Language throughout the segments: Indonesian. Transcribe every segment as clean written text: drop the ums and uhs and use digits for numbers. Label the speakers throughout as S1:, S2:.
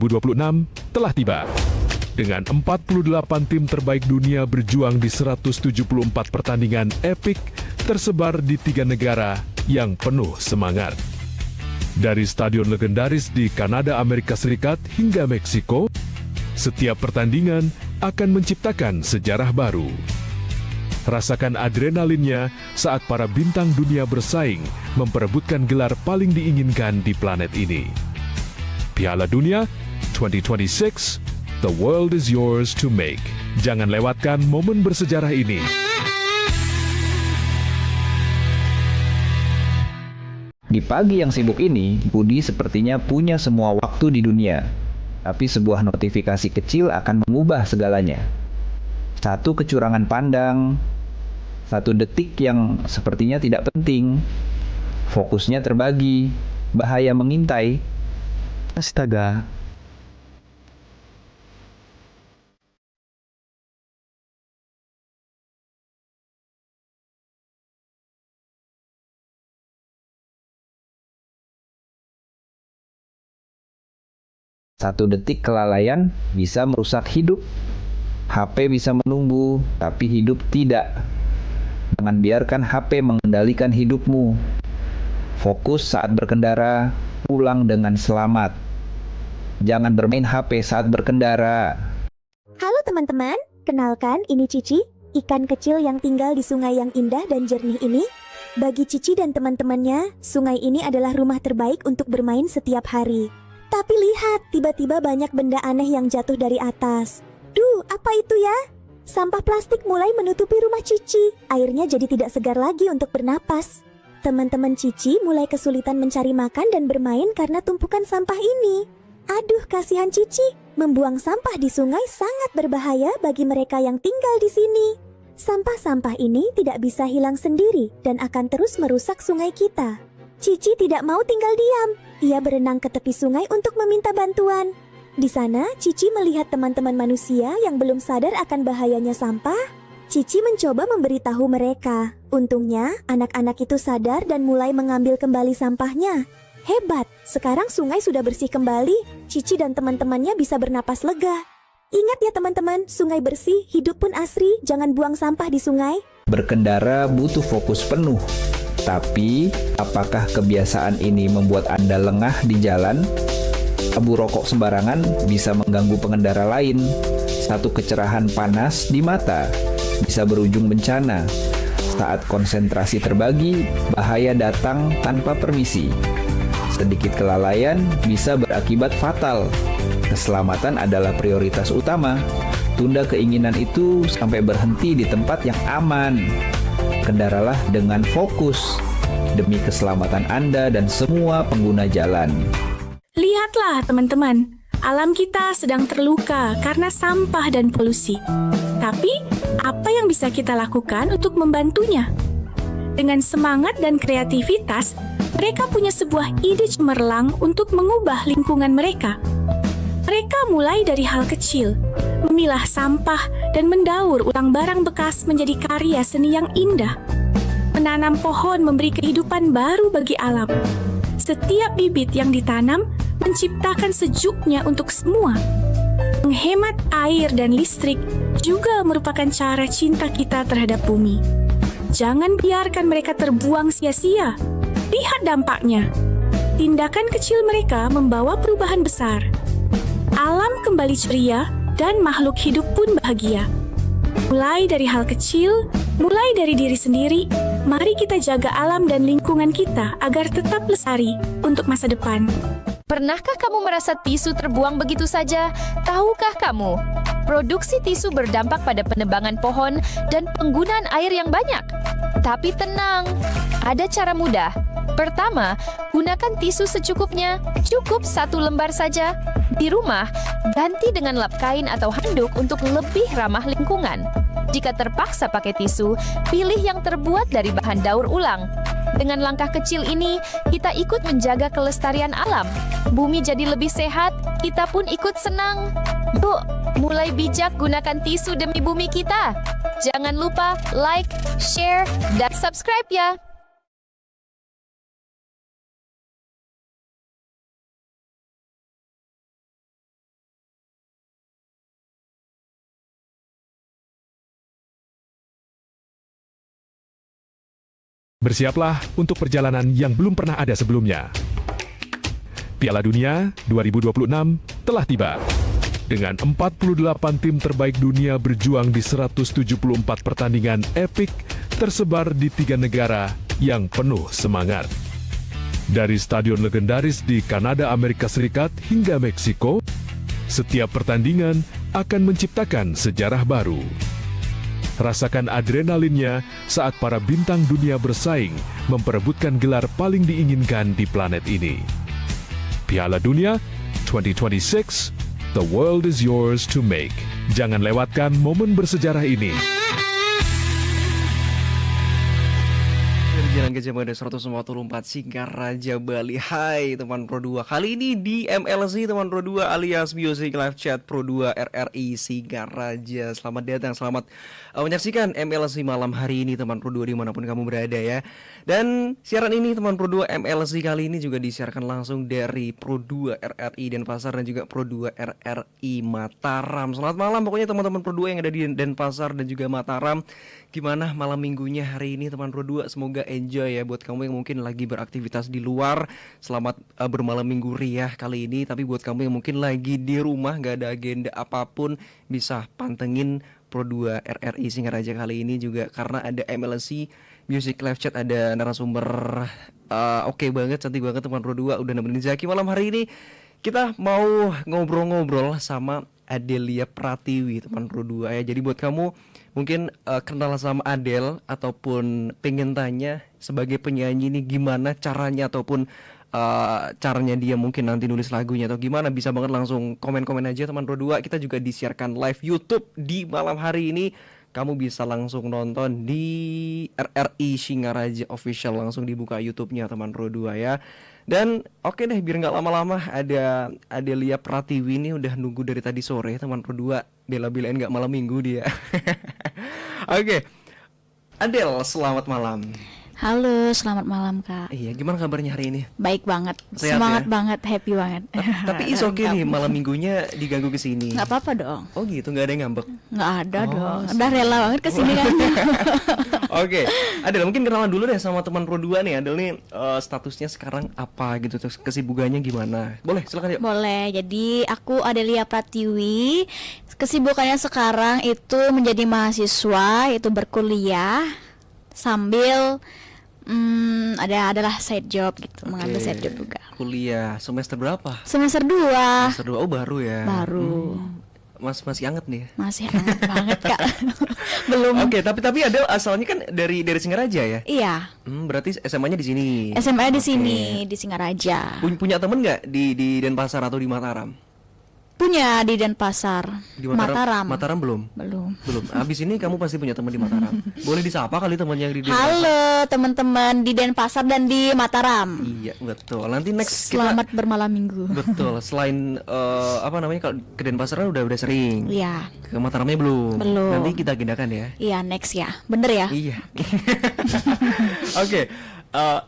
S1: 2026 telah tiba. Dengan 48 tim terbaik dunia berjuang di 174 pertandingan epik tersebar di 3 negara yang penuh semangat. Dari stadion legendaris di Kanada, Amerika Serikat hingga Meksiko, setiap pertandingan akan menciptakan sejarah baru. Rasakan adrenalinnya saat para bintang dunia bersaing memperebutkan gelar paling diinginkan di planet ini. Piala Dunia 2026, the world is yours to make. Jangan lewatkan momen bersejarah ini.
S2: Di pagi yang sibuk ini, Budi sepertinya punya semua waktu di dunia. Tapi sebuah notifikasi kecil akan mengubah segalanya. Satu kecurangan pandang, satu detik yang sepertinya tidak penting. Fokusnya terbagi, bahaya mengintai. Astaga. Satu detik kelalaian bisa merusak hidup. HP bisa menunggu, tapi hidup tidak. Jangan biarkan HP mengendalikan hidupmu. Fokus saat berkendara, pulang dengan selamat. Jangan bermain HP saat berkendara.
S3: Halo teman-teman, kenalkan ini Cici, ikan kecil yang tinggal di sungai yang indah dan jernih ini. Bagi Cici dan teman-temannya, sungai ini adalah rumah terbaik untuk bermain setiap hari. Tapi lihat, tiba-tiba banyak benda aneh yang jatuh dari atas. Duh, apa itu ya? Sampah plastik mulai menutupi rumah Cici. Airnya jadi tidak segar lagi untuk bernapas. Teman-teman Cici mulai kesulitan mencari makan dan bermain karena tumpukan sampah ini. Aduh, kasihan Cici. Membuang sampah di sungai sangat berbahaya bagi mereka yang tinggal di sini. Sampah-sampah ini tidak bisa hilang sendiri dan akan terus merusak sungai kita. Cici tidak mau tinggal diam. Ia berenang ke tepi sungai untuk meminta bantuan. Di sana, Cici melihat teman-teman manusia yang belum sadar akan bahayanya sampah. Cici mencoba memberitahu mereka. Untungnya, anak-anak itu sadar dan mulai mengambil kembali sampahnya. Hebat, sekarang sungai sudah bersih kembali. Cici dan teman-temannya bisa bernapas lega. Ingat ya teman-teman, sungai bersih, hidup pun asri, jangan buang sampah di sungai.
S2: Berkendara butuh fokus penuh. Tapi, apakah kebiasaan ini membuat Anda lengah di jalan? Abu rokok sembarangan bisa mengganggu pengendara lain. Satu kecerahan panas di mata bisa berujung bencana. Saat konsentrasi terbagi, bahaya datang tanpa permisi. Sedikit kelalaian bisa berakibat fatal. Keselamatan adalah prioritas utama. Tunda keinginan itu sampai berhenti di tempat yang aman. Kendaralah dengan fokus demi keselamatan Anda dan semua pengguna jalan.
S4: Lihatlah teman-teman, alam kita sedang terluka karena sampah dan polusi. Tapi, apa yang bisa kita lakukan untuk membantunya? Dengan semangat dan kreativitas, mereka punya sebuah ide cemerlang untuk mengubah lingkungan mereka. Mereka mulai dari hal kecil, memilah sampah dan mendaur ulang barang bekas menjadi karya seni yang indah. Menanam pohon memberi kehidupan baru bagi alam. Setiap bibit yang ditanam menciptakan sejuknya untuk semua. Menghemat air dan listrik juga merupakan cara cinta kita terhadap bumi. Jangan biarkan mereka terbuang sia-sia. Lihat dampaknya. Tindakan kecil mereka membawa perubahan besar. Alam kembali ceria dan makhluk hidup pun bahagia. Mulai dari hal kecil, mulai dari diri sendiri, mari kita jaga alam dan lingkungan kita agar tetap lestari untuk masa depan.
S5: Pernahkah kamu merasa tisu terbuang begitu saja? Tahukah kamu, produksi tisu berdampak pada penebangan pohon dan penggunaan air yang banyak? Tapi tenang, ada cara mudah. Pertama, gunakan tisu secukupnya, cukup 1 lembar saja. Di rumah, ganti dengan lap kain atau handuk untuk lebih ramah lingkungan. Jika terpaksa pakai tisu, pilih yang terbuat dari bahan daur ulang. Dengan langkah kecil ini, kita ikut menjaga kelestarian alam. Bumi jadi lebih sehat, kita pun ikut senang. Yuk, mulai bijak gunakan tisu demi bumi kita. Jangan lupa like, share, dan subscribe ya.
S1: Bersiaplah untuk perjalanan yang belum pernah ada sebelumnya. Piala Dunia 2026 telah tiba. Dengan 48 tim terbaik dunia berjuang di 174 pertandingan epik tersebar di 3 negara yang penuh semangat. Dari stadion legendaris di Kanada, Amerika Serikat hingga Meksiko, setiap pertandingan akan menciptakan sejarah baru. Rasakan adrenalinnya saat para bintang dunia bersaing memperebutkan gelar paling diinginkan di planet ini. Piala Dunia 2026, the world is yours to make. Jangan lewatkan momen bersejarah ini.
S6: Jalan Gajah Mada 144 Singaraja Bali. Hai teman Pro 2. Kali ini di MLC teman Pro 2 alias Music Live Chat Pro 2 RRI Singaraja. Selamat datang, selamat menyaksikan MLC malam hari ini teman Pro 2 dimanapun kamu berada ya. Dan siaran ini teman Pro 2 MLC kali ini juga disiarkan langsung dari Pro 2 RRI Denpasar dan juga Pro 2 RRI Mataram. Selamat malam pokoknya teman-teman Pro 2 yang ada di Denpasar dan juga Mataram. Gimana malam minggunya hari ini teman Pro 2? Semoga enjoy ya buat kamu yang mungkin lagi beraktivitas di luar. Selamat bermalam minggu riah kali ini. Tapi buat kamu yang mungkin lagi di rumah gak ada agenda apapun, bisa pantengin Pro 2 RRI Singaraja kali ini juga karena ada MLC Music Live Chat, ada narasumber oke banget, cantik banget teman Pro 2 udah nemenin Zaki malam hari ini. Kita mau ngobrol-ngobrol sama Adelia Pratiwi teman Pro 2 ya. Jadi buat kamu mungkin kenal sama Adel ataupun pengen tanya sebagai penyanyi ini gimana caranya ataupun caranya dia mungkin nanti nulis lagunya atau gimana, bisa banget langsung komen-komen aja teman Pro 2. Kita juga disiarkan live YouTube di malam hari ini. Kamu bisa langsung nonton di RRI Singaraja Official, langsung dibuka YouTube-nya teman Pro 2 ya. Dan oke deh, biar nggak lama-lama ada Adelia Pratiwi ini udah nunggu dari tadi sore teman Pro 2, bela-belain nggak malam minggu dia. Oke, Adel, selamat malam.
S7: Halo, selamat malam Kak.
S6: Iya, gimana kabarnya hari ini?
S7: Baik banget,
S6: Sehat
S7: semangat
S6: ya?
S7: banget, happy banget.
S6: Tapi is oke nih malam minggunya diganggu ke sini.
S7: Nggak apa-apa dong.
S6: Oh gitu, nggak ada yang ngambek.
S7: Nggak ada
S6: Oh,
S7: dong. Udah rela banget kesini kan.
S6: Oke, Adel mungkin kenalan dulu deh sama teman Pro 2 nih. Adel nih statusnya sekarang apa gitu, terus kesibukannya gimana? Boleh, silakan yuk.
S7: Boleh. Jadi aku Adelia Pratiwi. Kesibukannya sekarang itu menjadi mahasiswa, itu berkuliah sambil adalah side job gitu, mengambil
S6: Oke,
S7: side job juga.
S6: Kuliah semester berapa?
S7: Semester 2.
S6: Semester 2, oh baru ya.
S7: Baru.
S6: Masih anget nih.
S7: Masih hangat banget Kak. Belum.
S6: Oke, tapi Adel asalnya kan dari Singaraja ya?
S7: Iya.
S6: Berarti SMA-nya di sini.
S7: SMA di
S6: Oke.
S7: sini, di Singaraja.
S6: Punya temen nggak di Denpasar atau di Mataram?
S7: Punya di Denpasar.
S6: Di
S7: Mataram.
S6: Mataram belum?
S7: Belum.
S6: Belum. Abis ini kamu pasti punya teman di Mataram. Boleh disapa kali teman yang di Denpasar.
S7: Halo teman-teman di Denpasar dan di Mataram.
S6: Iya, betul. Nanti next
S7: Selamat bermalam minggu.
S6: betul. Selain apa namanya, kalau ke Denpasar kan udah sering.
S7: Iya.
S6: Ke Mataramnya belum.
S7: Belum.
S6: Nanti kita agendakan ya.
S7: Iya, next ya. Bener ya?
S6: Iya. Oke.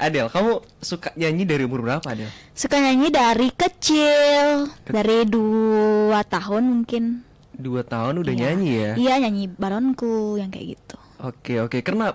S6: Adel, kamu suka nyanyi dari umur berapa, Adel?
S7: Suka nyanyi dari kecil. Dari 2 tahun mungkin.
S6: 2 tahun udah
S7: Iya.
S6: nyanyi ya?
S7: Iya, nyanyi balonku yang kayak gitu.
S6: Oke.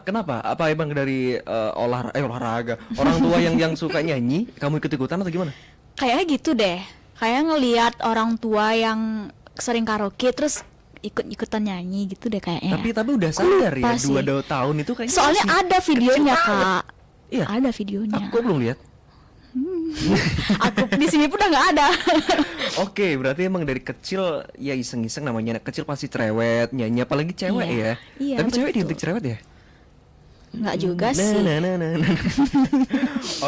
S6: Kenapa? Apa emang dari olahraga? Orang tua yang suka nyanyi, kamu ikut-ikutan atau gimana?
S7: Kayaknya gitu deh. Kayak ngelihat orang tua yang sering karaoke terus ikut-ikutan nyanyi gitu deh kayaknya.
S6: Tapi udah sadar ya,
S7: lupa sih.
S6: 2 tahun itu kayaknya
S7: Soalnya
S6: masih
S7: ada videonya,
S6: kecil banget.
S7: Kak.
S6: Iya.
S7: Ada videonya.
S6: Aku belum lihat.
S7: Aku di sini pun udah nggak ada.
S6: Oke, berarti emang dari kecil ya iseng-iseng, namanya anak kecil pasti cerewet, nyanyi apalagi cewek
S7: Iya.
S6: ya.
S7: Iya,
S6: Tapi cewek
S7: betul.
S6: dihentik cerewet ya?
S7: Nggak juga
S6: Nah,
S7: sih.
S6: nah.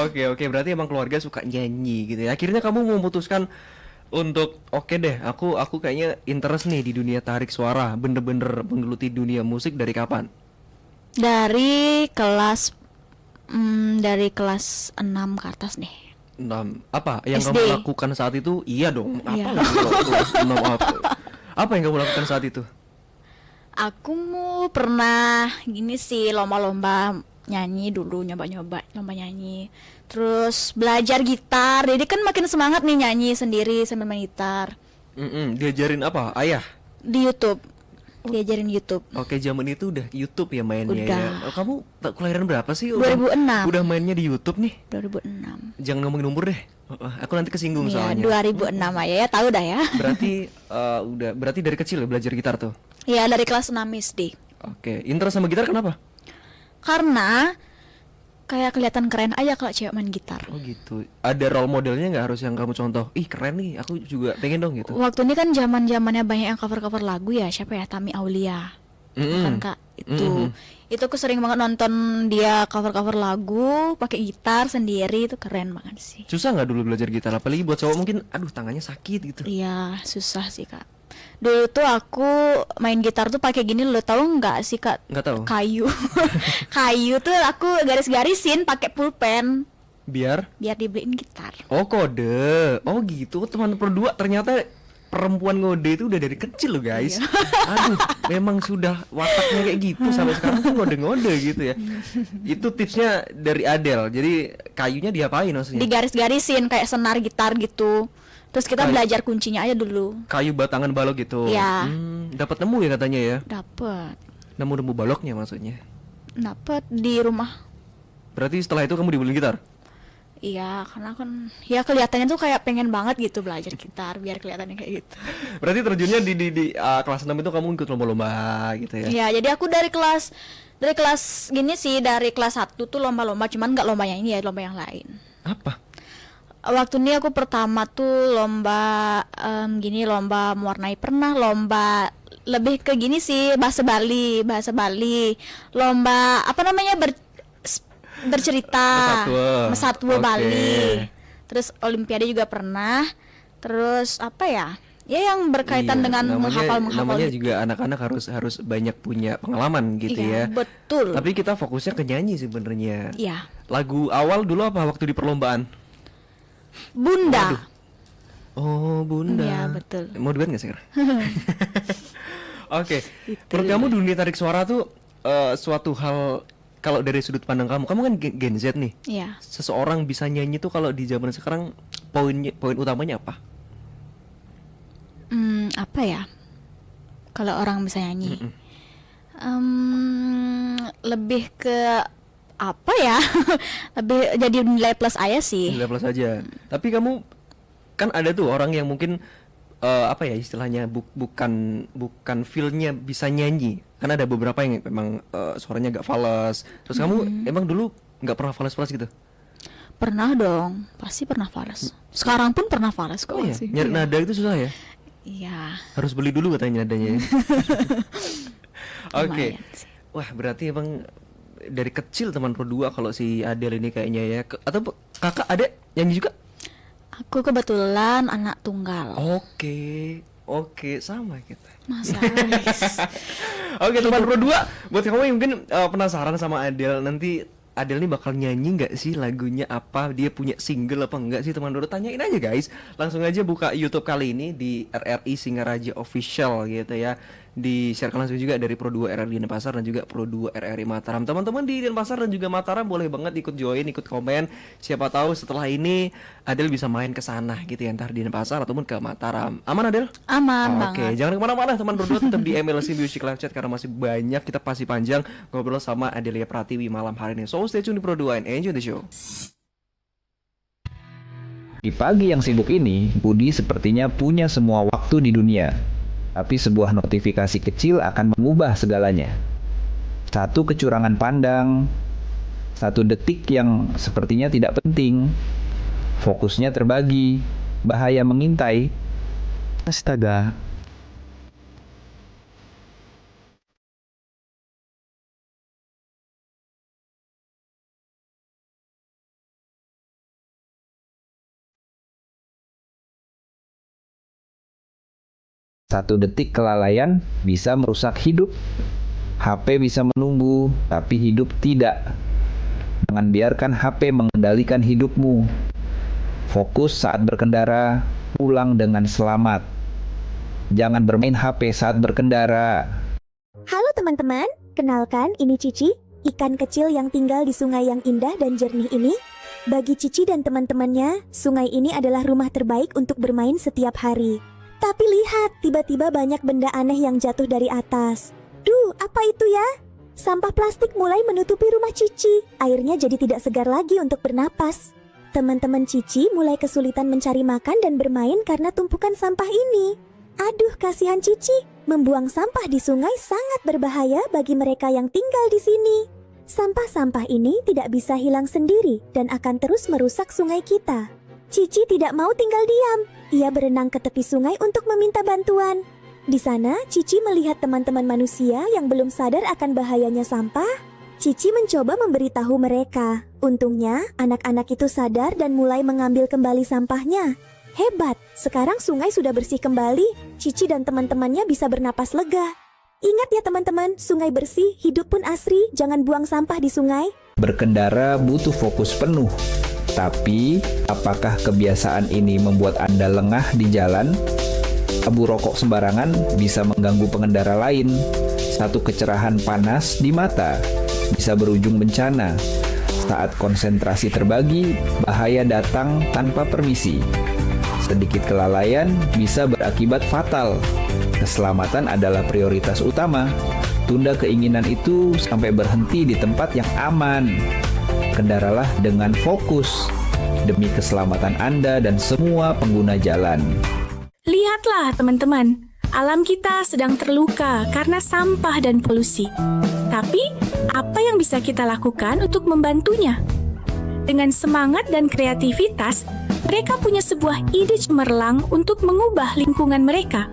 S6: Oke, berarti emang keluarga suka nyanyi gitu ya. Akhirnya kamu memutuskan untuk oke deh, aku kayaknya interest nih di dunia tarik suara, bener-bener menggeluti dunia musik dari kapan?
S7: Dari kelas 6 ke atas deh.
S6: 6. Apa yang
S7: SD.
S6: kamu lakukan saat itu? Iya dong.
S7: Iya.
S6: Apa yang kamu lakukan? 6 apa yang kamu lakukan saat itu?
S7: Aku mau pernah gini sih, lomba-lomba nyanyi dulu, nyoba-nyoba lomba nyanyi. Terus belajar gitar. Jadi kan makin semangat nih nyanyi sendiri sambil main gitar.
S6: Diajarin apa? Ayah?
S7: Di YouTube. diajarin YouTube.
S6: Oke, zaman itu udah YouTube ya mainnya
S7: Udah.
S6: ya. Oh, kamu kelahiran berapa sih?
S7: 2006.
S6: Udah mainnya di YouTube nih.
S7: 2006.
S6: Jangan ngomongin umur deh. Aku nanti kesinggung
S7: Iya,
S6: soalnya.
S7: 2006 aja ya, tahu dah ya.
S6: Berarti dari kecil ya belajar gitar tuh.
S7: Ya, dari kelas 6 SD.
S6: Oke, interest sama gitar kenapa?
S7: Karena kayak kelihatan keren aja kalau cewek main gitar.
S6: Oh gitu. Ada role modelnya nggak harus yang kamu contoh? Ih keren nih, aku juga pengen dong gitu.
S7: Waktu ini kan zaman-zamannya banyak yang cover-cover lagu ya. Siapa ya? Tami Aulia. Kan Kak, itu. Itu aku sering banget nonton dia cover-cover lagu pakai gitar sendiri, itu keren banget sih.
S6: Susah nggak dulu belajar gitar? Apalagi buat cowok mungkin, aduh tangannya sakit gitu.
S7: Iya, susah sih Kak. Dulu tuh aku main gitar tuh pakai gini, lo tahu nggak sih Kak?
S6: Nggak tahu.
S7: Kayu. Kayu tuh aku garis-garisin pakai pulpen
S6: Biar?
S7: biar dibeliin gitar.
S6: Oh kode. Oh gitu. Teman berdua ternyata perempuan ngode itu udah dari kecil loh guys. Aduh, memang sudah wataknya kayak gitu sampai sekarang tuh ngode-ngode gitu ya. Itu tipsnya dari Adele. Jadi kayunya diapain maksudnya?
S7: Digaris-garisin kayak senar gitar gitu. Terus kita belajar kuncinya aja dulu.
S6: Kayu batangan balok gitu.
S7: Iya.
S6: Dapat nemu ya katanya ya.
S7: Dapet
S6: Nemu baloknya maksudnya.
S7: di rumah.
S6: Berarti setelah itu kamu dibeliin gitar?
S7: Iya, karena kan ya kelihatannya tuh kayak pengen banget gitu belajar gitar biar kelihatannya kayak gitu.
S6: Berarti terjunnya di kelas 6 itu kamu ikut lomba-lomba gitu ya?
S7: Iya, jadi aku dari kelas gini sih, dari kelas 1 tuh lomba-lomba, cuman nggak lomba yang ini ya, lomba yang lain.
S6: Apa?
S7: Waktu ini aku pertama tuh lomba lomba mewarnai, pernah lomba lebih ke gini sih, bahasa Bali, lomba apa namanya bercerita, Mesatwa
S6: Oke.
S7: Bali. Terus Olimpiade juga pernah. Terus apa ya? Ya yang berkaitan
S6: Iya,
S7: dengan menghafal
S6: namanya
S7: gitu.
S6: juga anak-anak harus banyak punya pengalaman gitu
S7: Iya,
S6: ya.
S7: betul.
S6: Tapi kita fokusnya ke nyanyi sebenarnya.
S7: Iya.
S6: Lagu awal dulu apa waktu di perlombaan?
S7: Bunda.
S6: Oh, Bunda.
S7: Iya, betul.
S6: Mau duet nggak sekarang? Oke.
S7: Itu.
S6: Menurut kamu dunia tarik suara tuh suatu hal, kalau dari sudut pandang kamu kan Gen Z nih.
S7: Iya.
S6: Seseorang bisa nyanyi tuh kalau di zaman sekarang poin utamanya apa?
S7: Apa ya? Kalau orang bisa nyanyi, lebih ke apa ya? Lebih jadi nilai plus aja sih.
S6: Nilai plus aja. Tapi kamu kan ada tuh orang yang mungkin apa ya istilahnya bukan feel-nya bisa nyanyi. Kan ada beberapa yang memang suaranya agak fals. Terus kamu emang dulu nggak pernah fals gitu?
S7: Pernah dong, pasti pernah fals. Sekarang pun pernah fals kok.
S6: Oh iya,
S7: masih.
S6: nyari
S7: Iya.
S6: nada itu susah ya?
S7: Iya.
S6: Harus beli dulu katanya nadanya. Oke.
S7: Lumayan sih.
S6: Wah, berarti emang dari kecil teman pro 2 kalau si Adele ini kayaknya ya. Atau kakak ada nyanyi juga?
S7: Aku kebetulan anak tunggal.
S6: Oke, sama kita.
S7: Masa?
S6: Oke, teman pro 2, buat kamu yang mungkin penasaran sama Adele, nanti Adele nih bakal nyanyi nggak sih lagunya apa? Dia punya single apa enggak sih teman pro? Tanyain aja guys. Langsung aja buka YouTube kali ini di RRI Singaraja Official gitu ya. Di-sharekan langsung juga dari Pro 2 RRI Denpasar dan juga Pro 2 RRI Mataram. Teman-teman di Denpasar dan juga Mataram boleh banget ikut join, ikut komen. Siapa tahu setelah ini Adele bisa main ke sana gitu ya, entar di Denpasar ataupun ke Mataram. Aman Adele?
S7: Aman
S6: Oke,
S7: banget.
S6: jangan kemana-mana teman berdua, tetap di MLC Music Live Chat karena masih banyak kita pasti panjang ngobrol sama Adelia Pratiwi malam hari ini. So stay tune di Pro 2 and enjoy the show.
S2: Di pagi yang sibuk ini, Budi sepertinya punya semua waktu di dunia. Tapi sebuah notifikasi kecil akan mengubah segalanya. Satu kecurangan pandang, satu detik yang sepertinya tidak penting. Fokusnya terbagi, bahaya mengintai. Astaga. Satu detik kelalaian bisa merusak hidup. HP bisa menunggu, tapi hidup tidak. Jangan biarkan HP mengendalikan hidupmu. Fokus saat berkendara, pulang dengan selamat. Jangan bermain HP saat berkendara.
S3: Halo teman-teman, kenalkan ini Cici, ikan kecil yang tinggal di sungai yang indah dan jernih ini. Bagi Cici dan teman-temannya, sungai ini adalah rumah terbaik untuk bermain setiap hari. Tapi lihat, tiba-tiba banyak benda aneh yang jatuh dari atas. Duh, apa itu ya? Sampah plastik mulai menutupi rumah Cici. Airnya jadi tidak segar lagi untuk bernapas. Teman-teman Cici mulai kesulitan mencari makan dan bermain karena tumpukan sampah ini. Aduh, kasihan Cici. Membuang sampah di sungai sangat berbahaya bagi mereka yang tinggal di sini. Sampah-sampah ini tidak bisa hilang sendiri dan akan terus merusak sungai kita. Cici tidak mau tinggal diam. Ia berenang ke tepi sungai untuk meminta bantuan. Di sana, Cici melihat teman-teman manusia yang belum sadar akan bahayanya sampah. Cici mencoba memberitahu mereka. Untungnya, anak-anak itu sadar dan mulai mengambil kembali sampahnya. Hebat, sekarang sungai sudah bersih kembali. Cici dan teman-temannya bisa bernapas lega. Ingat ya teman-teman, sungai bersih, hidup pun asri, jangan buang sampah di sungai.
S2: Berkendara butuh fokus penuh. Tapi, apakah kebiasaan ini membuat Anda lengah di jalan? Abu rokok sembarangan bisa mengganggu pengendara lain. Satu kecerahan panas di mata bisa berujung bencana. Saat konsentrasi terbagi, bahaya datang tanpa permisi. Sedikit kelalaian bisa berakibat fatal. Keselamatan adalah prioritas utama. Tunda keinginan itu sampai berhenti di tempat yang aman. Kendaralah dengan fokus demi keselamatan Anda dan semua pengguna jalan.
S4: Lihatlah teman-teman, alam kita sedang terluka karena sampah dan polusi. Tapi, apa yang bisa kita lakukan untuk membantunya? Dengan semangat dan kreativitas, mereka punya sebuah ide cemerlang untuk mengubah lingkungan mereka.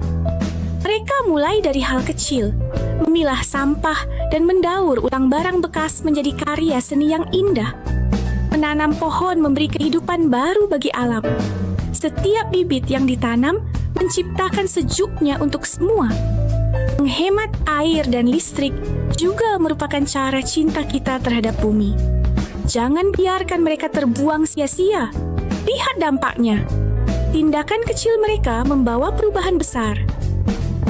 S4: Mereka mulai dari hal kecil, memilah sampah dan mendaur ulang barang bekas menjadi karya seni yang indah. Menanam pohon memberi kehidupan baru bagi alam. Setiap bibit yang ditanam menciptakan sejuknya untuk semua. Menghemat air dan listrik juga merupakan cara cinta kita terhadap bumi. Jangan biarkan mereka terbuang sia-sia. Lihat dampaknya. Tindakan kecil mereka membawa perubahan besar.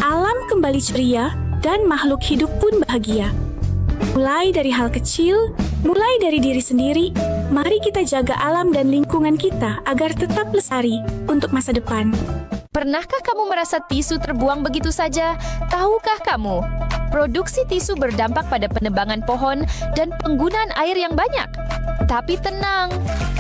S4: Alam kembali ceria dan makhluk hidup pun bahagia. Mulai dari hal kecil, mulai dari diri sendiri, mari kita jaga alam dan lingkungan kita agar tetap lestari untuk masa depan.
S5: Pernahkah kamu merasa tisu terbuang begitu saja? Tahukah kamu? Produksi tisu berdampak pada penebangan pohon dan penggunaan air yang banyak. Tapi tenang,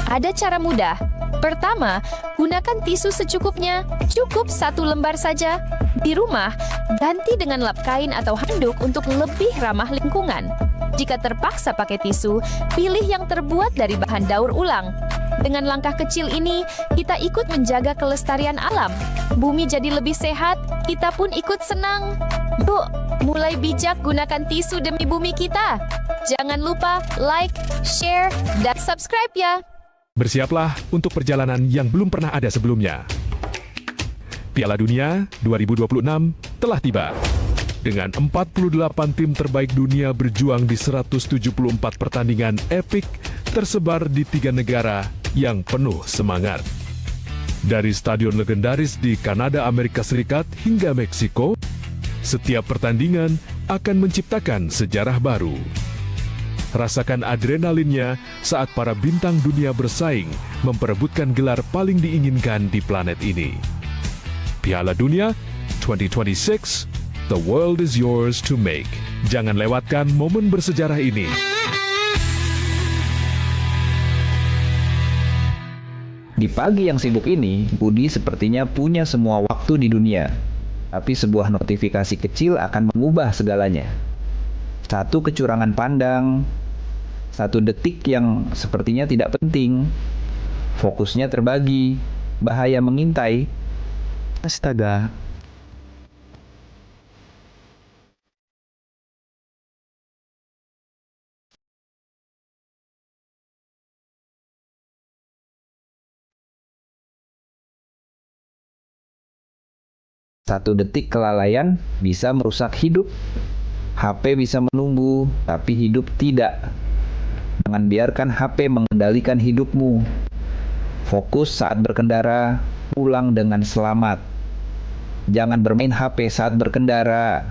S5: ada cara mudah. Pertama, gunakan tisu secukupnya, cukup 1 lembar saja. Di rumah, ganti dengan lap kain atau handuk untuk lebih ramah lingkungan. Jika terpaksa pakai tisu, pilih yang terbuat dari bahan daur ulang. Dengan langkah kecil ini, kita ikut menjaga kelestarian alam. Bumi jadi lebih sehat, kita pun ikut senang. Yuk, mulai bijak gunakan tisu demi bumi kita. Jangan lupa like, share, dan subscribe ya.
S1: Bersiaplah untuk perjalanan yang belum pernah ada sebelumnya. Piala Dunia 2026 telah tiba. Dengan 48 tim terbaik dunia berjuang di 174 pertandingan epik tersebar di 3 negara yang penuh semangat. Dari stadion legendaris di Kanada, Amerika Serikat hingga Meksiko, setiap pertandingan akan menciptakan sejarah baru. Rasakan adrenalinnya saat para bintang dunia bersaing memperebutkan gelar paling diinginkan di planet ini. Piala Dunia 2026, the world is yours to make. Jangan lewatkan momen bersejarah ini.
S2: Di pagi yang sibuk ini, Budi sepertinya punya semua waktu di dunia. Tapi sebuah notifikasi kecil akan mengubah segalanya. Satu kecurangan pandang, satu detik yang sepertinya tidak penting. Fokusnya terbagi, bahaya mengintai. Astaga. Satu detik kelalaian bisa merusak hidup. HP bisa menunggu, tapi hidup tidak. Jangan biarkan HP mengendalikan hidupmu. Fokus saat berkendara, pulang dengan selamat. Jangan bermain HP saat berkendara.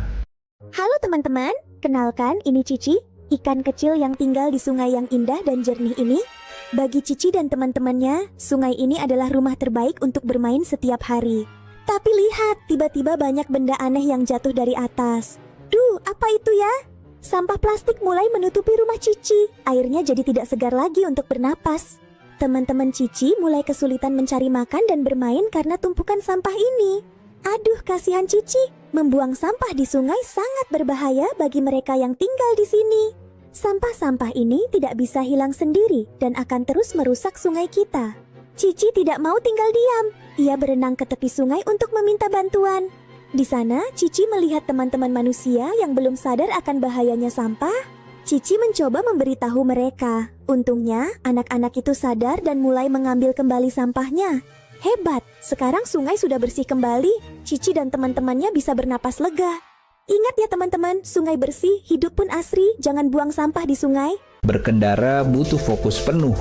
S3: Halo teman-teman, kenalkan ini Cici, ikan kecil yang tinggal di sungai yang indah dan jernih ini. Bagi Cici dan teman-temannya, sungai ini adalah rumah terbaik untuk bermain setiap hari. Tapi lihat, tiba-tiba banyak benda aneh yang jatuh dari atas. Duh, apa itu ya? Sampah plastik mulai menutupi rumah Cici. Airnya jadi tidak segar lagi untuk bernapas. Teman-teman Cici mulai kesulitan mencari makan dan bermain karena tumpukan sampah ini. Aduh, kasihan Cici. Membuang sampah di sungai sangat berbahaya bagi mereka yang tinggal di sini. Sampah-sampah ini tidak bisa hilang sendiri dan akan terus merusak sungai kita. Cici tidak mau tinggal diam. Ia berenang ke tepi sungai untuk meminta bantuan. Di sana, Cici melihat teman-teman manusia yang belum sadar akan bahayanya sampah. Cici mencoba memberitahu mereka. Untungnya, anak-anak itu sadar dan mulai mengambil kembali sampahnya. Hebat, sekarang sungai sudah bersih kembali. Cici dan teman-temannya bisa bernapas lega. Ingat ya teman-teman, sungai bersih, hidup pun asri, jangan buang sampah di sungai.
S2: Berkendara butuh fokus penuh.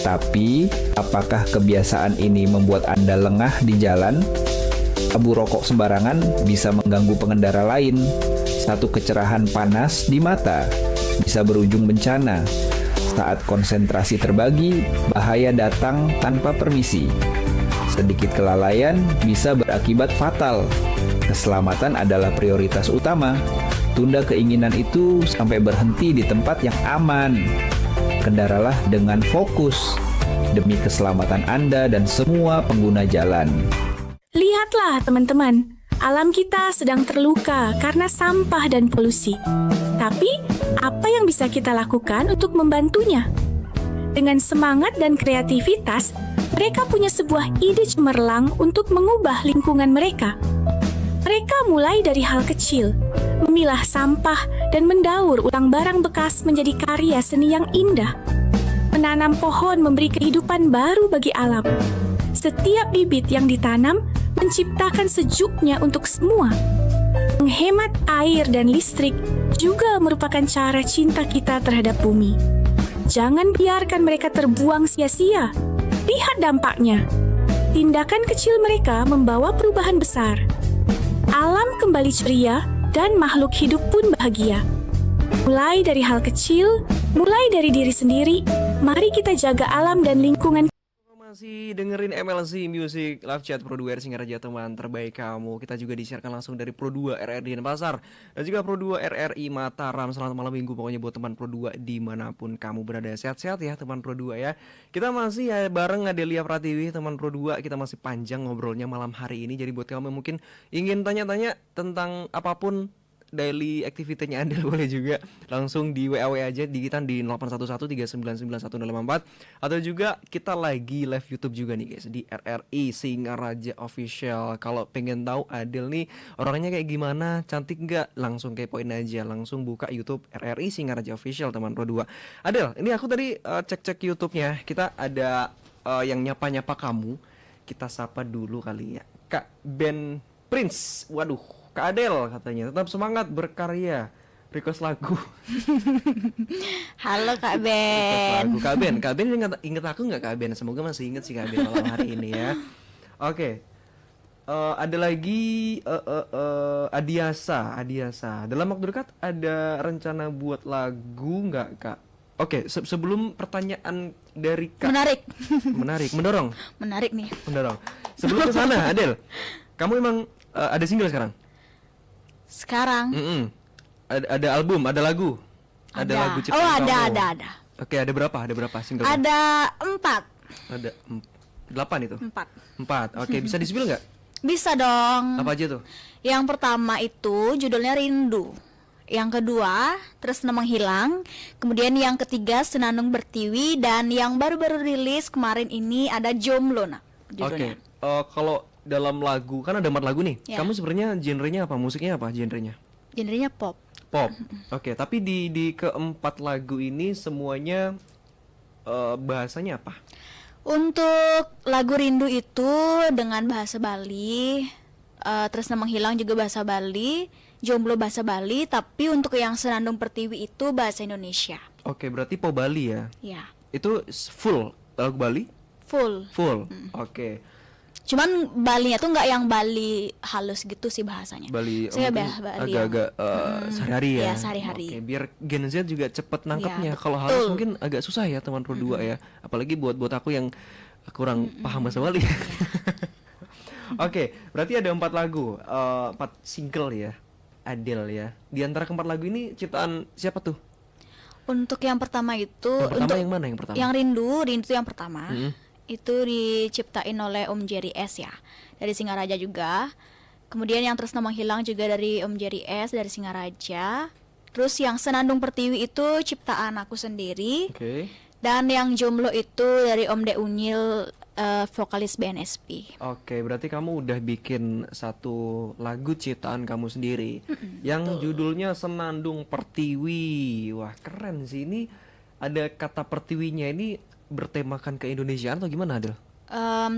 S2: Tapi, apakah kebiasaan ini membuat Anda lengah di jalan? Abu rokok sembarangan bisa mengganggu pengendara lain. Satu kecerahan panas di mata bisa berujung bencana. Saat konsentrasi terbagi, bahaya datang tanpa permisi. Sedikit kelalaian bisa berakibat fatal. Keselamatan adalah prioritas utama. Tunda keinginan itu sampai berhenti di tempat yang aman. Kendaralah dengan fokus demi keselamatan Anda dan semua pengguna jalan.
S4: Lihatlah teman-teman, alam kita sedang terluka karena sampah dan polusi. Tapi, apa yang bisa kita lakukan untuk membantunya? Dengan semangat dan kreativitas, mereka punya sebuah ide cemerlang untuk mengubah lingkungan mereka. Mereka mulai dari hal kecil, memilah sampah dan mendaur ulang barang bekas menjadi karya seni yang indah. Menanam pohon memberi kehidupan baru bagi alam. Setiap bibit yang ditanam menciptakan sejuknya untuk semua. Menghemat air dan listrik juga merupakan cara cinta kita terhadap bumi. Jangan biarkan mereka terbuang sia-sia. Lihat dampaknya. Tindakan kecil mereka membawa perubahan besar. Alam kembali ceria dan makhluk hidup pun bahagia. Mulai dari hal kecil, mulai dari diri sendiri, mari kita jaga alam dan lingkungan.
S6: Masih dengerin MLC Music Live Chat Pro 2 Singaraja, teman terbaik kamu. Kita juga disiarkan langsung dari Pro 2 RRI Denpasar dan juga Pro 2 RRI Mataram. Selamat malam minggu pokoknya buat teman Pro 2 dimanapun kamu berada. Sehat-sehat ya teman Pro 2 ya. Kita masih ya bareng Adelia Pratiwi teman Pro 2. Kita masih panjang ngobrolnya malam hari ini. Jadi buat kamu yang mungkin ingin tanya-tanya tentang apapun daily activity-nya Anda, boleh juga langsung di WA aja digitan di 0811399104, atau juga kita lagi live YouTube juga nih guys di RRI Singaraja Official. Kalau pengen tahu Adel nih orangnya kayak gimana, cantik nggak, langsung kepoin aja, langsung buka YouTube RRI Singaraja Official teman Pro 2. Adel, ini aku tadi cek-cek YouTube-nya, kita ada yang nyapa-nyapa kamu. Kita sapa dulu kali ya, Kak Ben Prince. Waduh, Kak Adel katanya tetap semangat berkarya, request lagu.
S7: Halo Kak
S6: Request
S7: Ben.
S6: lagu. Kak Ben inget aku nggak Kak Ben? Semoga masih inget sih Kak Ben malam hari ini ya. Oke. Ada lagi Adiasa. Dalam waktu dekat ada rencana buat lagu nggak Kak? Oke, sebelum pertanyaan dari Kak. Menarik,
S7: Menarik nih.
S6: mendorong. Sebelum ke sana, Adel, kamu emang ada single sekarang?
S7: Sekarang
S6: Ada album, ada lagu, ada lagu ciptaan
S7: Oh,
S6: kamu.
S7: ada.
S6: Oke, ada berapa single?
S7: Ada 4.
S6: Ada 8 itu.
S7: 4.
S6: Oke, bisa di-spill nggak?
S7: Bisa dong.
S6: Apa aja tuh?
S7: Yang pertama itu judulnya Rindu. Yang kedua, Tresna Menghilang. Kemudian yang ketiga, Senandung Bertiwi. Dan yang baru-baru rilis kemarin ini ada Jomblo, nah,
S6: Oke,
S7: judulnya.
S6: kalau dalam lagu, kan ada 4 lagu nih.
S7: Ya.
S6: Kamu sebenarnya genrenya apa? Musiknya apa genrenya?
S7: Genrenya pop.
S6: Pop. Oke, tapi di keempat lagu ini semuanya bahasanya apa?
S7: Untuk lagu Rindu itu dengan bahasa Bali, Tresna Menghilang juga bahasa Bali, Jomblo bahasa Bali, tapi untuk yang Senandung Pertiwi itu bahasa Indonesia.
S6: Oke, berarti pop Bali ya?
S7: Ya,
S6: Itu full lagu Bali?
S7: full.
S6: Full. Oke.
S7: Cuman Balinya tuh nggak yang Bali halus gitu sih bahasanya.
S6: Bali
S7: Saya
S6: mungkin
S7: Bali
S6: agak-agak sehari-hari ya.
S7: Iya, sehari-hari.
S6: Oke, biar Gen Z juga cepet nangkapnya.
S7: Iya,
S6: Kalau halus
S7: betul.
S6: mungkin agak susah ya teman Pro 2 ya. Apalagi buat aku yang kurang paham bahasa Bali. Oke, berarti ada 4 lagu, 4 single ya, Adele ya. Di antara keempat lagu ini ciptaan siapa tuh?
S7: Untuk yang pertama itu,
S6: Yang pertama
S7: untuk
S6: yang mana yang pertama?
S7: yang Rindu itu yang pertama.
S6: Mm-mm.
S7: Itu diciptain oleh Om Jerry S ya, dari Singaraja juga. Kemudian yang Tresno Menghilang juga dari Om Jerry S dari Singaraja. Terus yang Senandung Pertiwi itu ciptaan aku sendiri.
S6: Oke.
S7: Dan yang Jomblo itu dari Om De Unyil, vokalis BNSP.
S6: Oke, berarti kamu udah bikin satu lagu ciptaan kamu sendiri yang judulnya Senandung Pertiwi. Wah, keren sih ini. Ada kata pertiwinya ini bertemakan keindonesiaan atau gimana, Adel?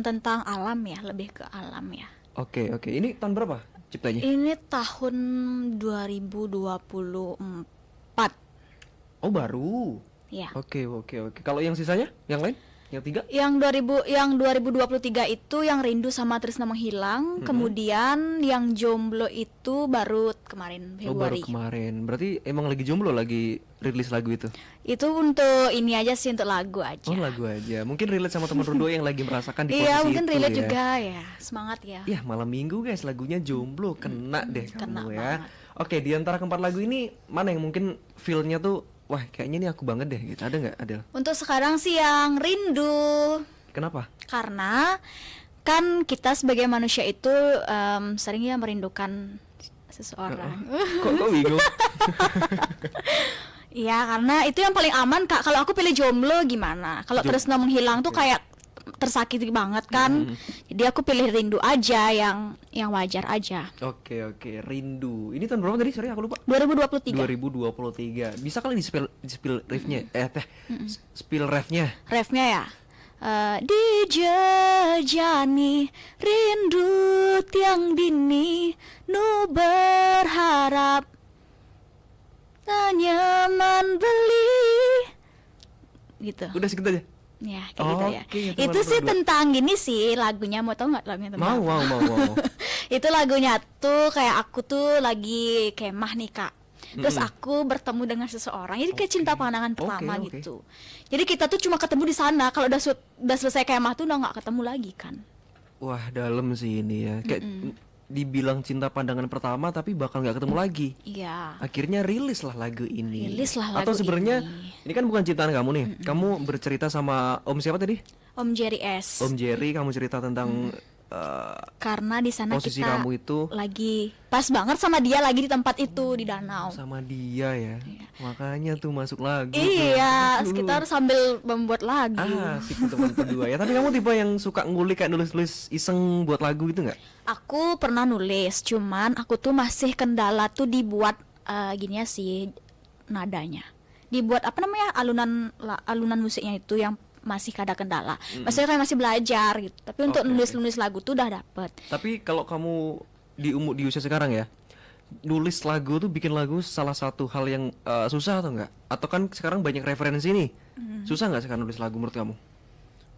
S7: Tentang alam ya, lebih ke alam ya.
S6: Oke. Ini tahun berapa ciptanya?
S7: Ini tahun 2024
S6: Oh, baru.
S7: ya.
S6: Oke. Kalau yang sisanya, yang lain, yang 3?
S7: Yang 2023 itu yang Rindu sama Tresno Menghilang. Kemudian yang Jomblo itu baru kemarin
S6: Oh, baru
S7: Februari.
S6: kemarin. Berarti emang lagi jomblo lagi rilis lagu itu?
S7: Itu untuk ini aja sih, untuk lagu aja.
S6: Oh, lagu aja. Mungkin relate sama teman Rodo yang lagi merasakan di
S7: Iya,
S6: posisi
S7: mungkin
S6: itu
S7: relate
S6: ya.
S7: juga ya. Semangat ya.
S6: Ya, malam minggu guys, lagunya jomblo. Kena deh
S7: kena
S6: kamu ya.
S7: banget.
S6: Oke, di antara keempat lagu ini mana yang mungkin feel-nya tuh wah, kayaknya ini aku banget deh gitu. Ada nggak, Adel?
S7: Untuk sekarang sih yang Rindu.
S6: Kenapa?
S7: Karena kan kita sebagai manusia itu sering ya merindukan seseorang.
S6: Kok bingung?
S7: Iya, karena itu yang paling aman, Kak. Kalau aku pilih jomblo gimana? Kalau Tresno Menghilang tuh kayak tersakiti banget kan. Jadi aku pilih Rindu aja, yang wajar aja.
S6: Oke, Rindu. Ini tahun berapa tadi? Sorry, aku lupa.
S7: 2023.
S6: 2023. Bisa kali di spill riffnya? Spill refnya.
S7: Refnya ya. Dijejani rindu tiang dini, nu berharap nyaman beli, gitu.
S6: Udah segitu aja.
S7: Ya, kayak gitu ya.
S6: Oke, teman
S7: Itu sih
S6: berdua.
S7: tentang gini sih lagunya, mau tau nggak lagunya tentang
S6: Mau.
S7: apa? Itu lagunya tuh kayak aku tuh lagi kemah nih, Kak. Terus aku bertemu dengan seseorang, jadi kayak cinta pandangan pertama
S6: Oke.
S7: gitu. Jadi kita tuh cuma ketemu di sana. Kalau udah selesai kemah tuh udah nggak ketemu lagi kan.
S6: Wah, dalam sih ini ya. Kayak dibilang cinta pandangan pertama tapi bakal nggak ketemu lagi.
S7: Iya.
S6: Akhirnya rilis lah lagu ini.
S7: Rilis lah lagu
S6: Atau sebenarnya
S7: ini.
S6: ini kan bukan ciptaan kamu nih. Kamu bercerita sama Om siapa tadi?
S7: Om Jerry S.
S6: Om Jerry. Kamu cerita tentang
S7: Karena di sana
S6: posisi
S7: kita
S6: kamu itu
S7: lagi pas banget sama dia, lagi di tempat itu di danau.
S6: sama dia ya. Makanya tuh masuk lagu.
S7: Iya,
S6: tuh.
S7: kita harus sambil membuat lagu.
S6: Asik tuh teman kedua ya. Tapi kamu tipe yang suka ngulik kayak nulis-nulis iseng buat lagu gitu nggak?
S7: Aku pernah nulis, cuman aku tuh masih kendala tuh dibuat gini ya sih nadanya. Dibuat apa namanya, alunan musiknya itu yang masih ada kendala. Maksudnya kayak masih belajar gitu. Tapi untuk
S6: Oke.
S7: nulis lagu tuh udah dapet.
S6: Tapi kalau kamu di usia sekarang ya, nulis lagu tuh bikin lagu salah satu hal yang susah atau enggak? Atau kan sekarang banyak referensi nih. Susah nggak sekarang nulis lagu menurut kamu?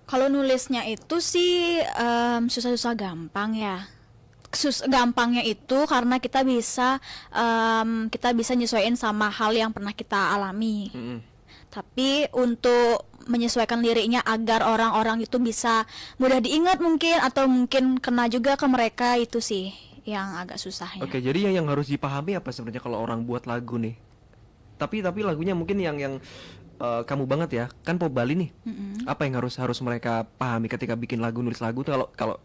S7: Kalau nulisnya itu sih susah-susah gampang ya. Gampangnya itu karena kita bisa nyesuaiin sama hal yang pernah kita alami. Tapi untuk menyesuaikan liriknya agar orang-orang itu bisa mudah diingat mungkin, atau mungkin kena juga ke mereka, itu sih yang agak susahnya.
S6: Oke, jadi yang harus dipahami apa sebenarnya kalau orang buat lagu nih? Tapi lagunya mungkin yang kamu banget ya, kan pop Bali nih. Apa yang harus mereka pahami ketika bikin lagu, nulis lagu tuh kalau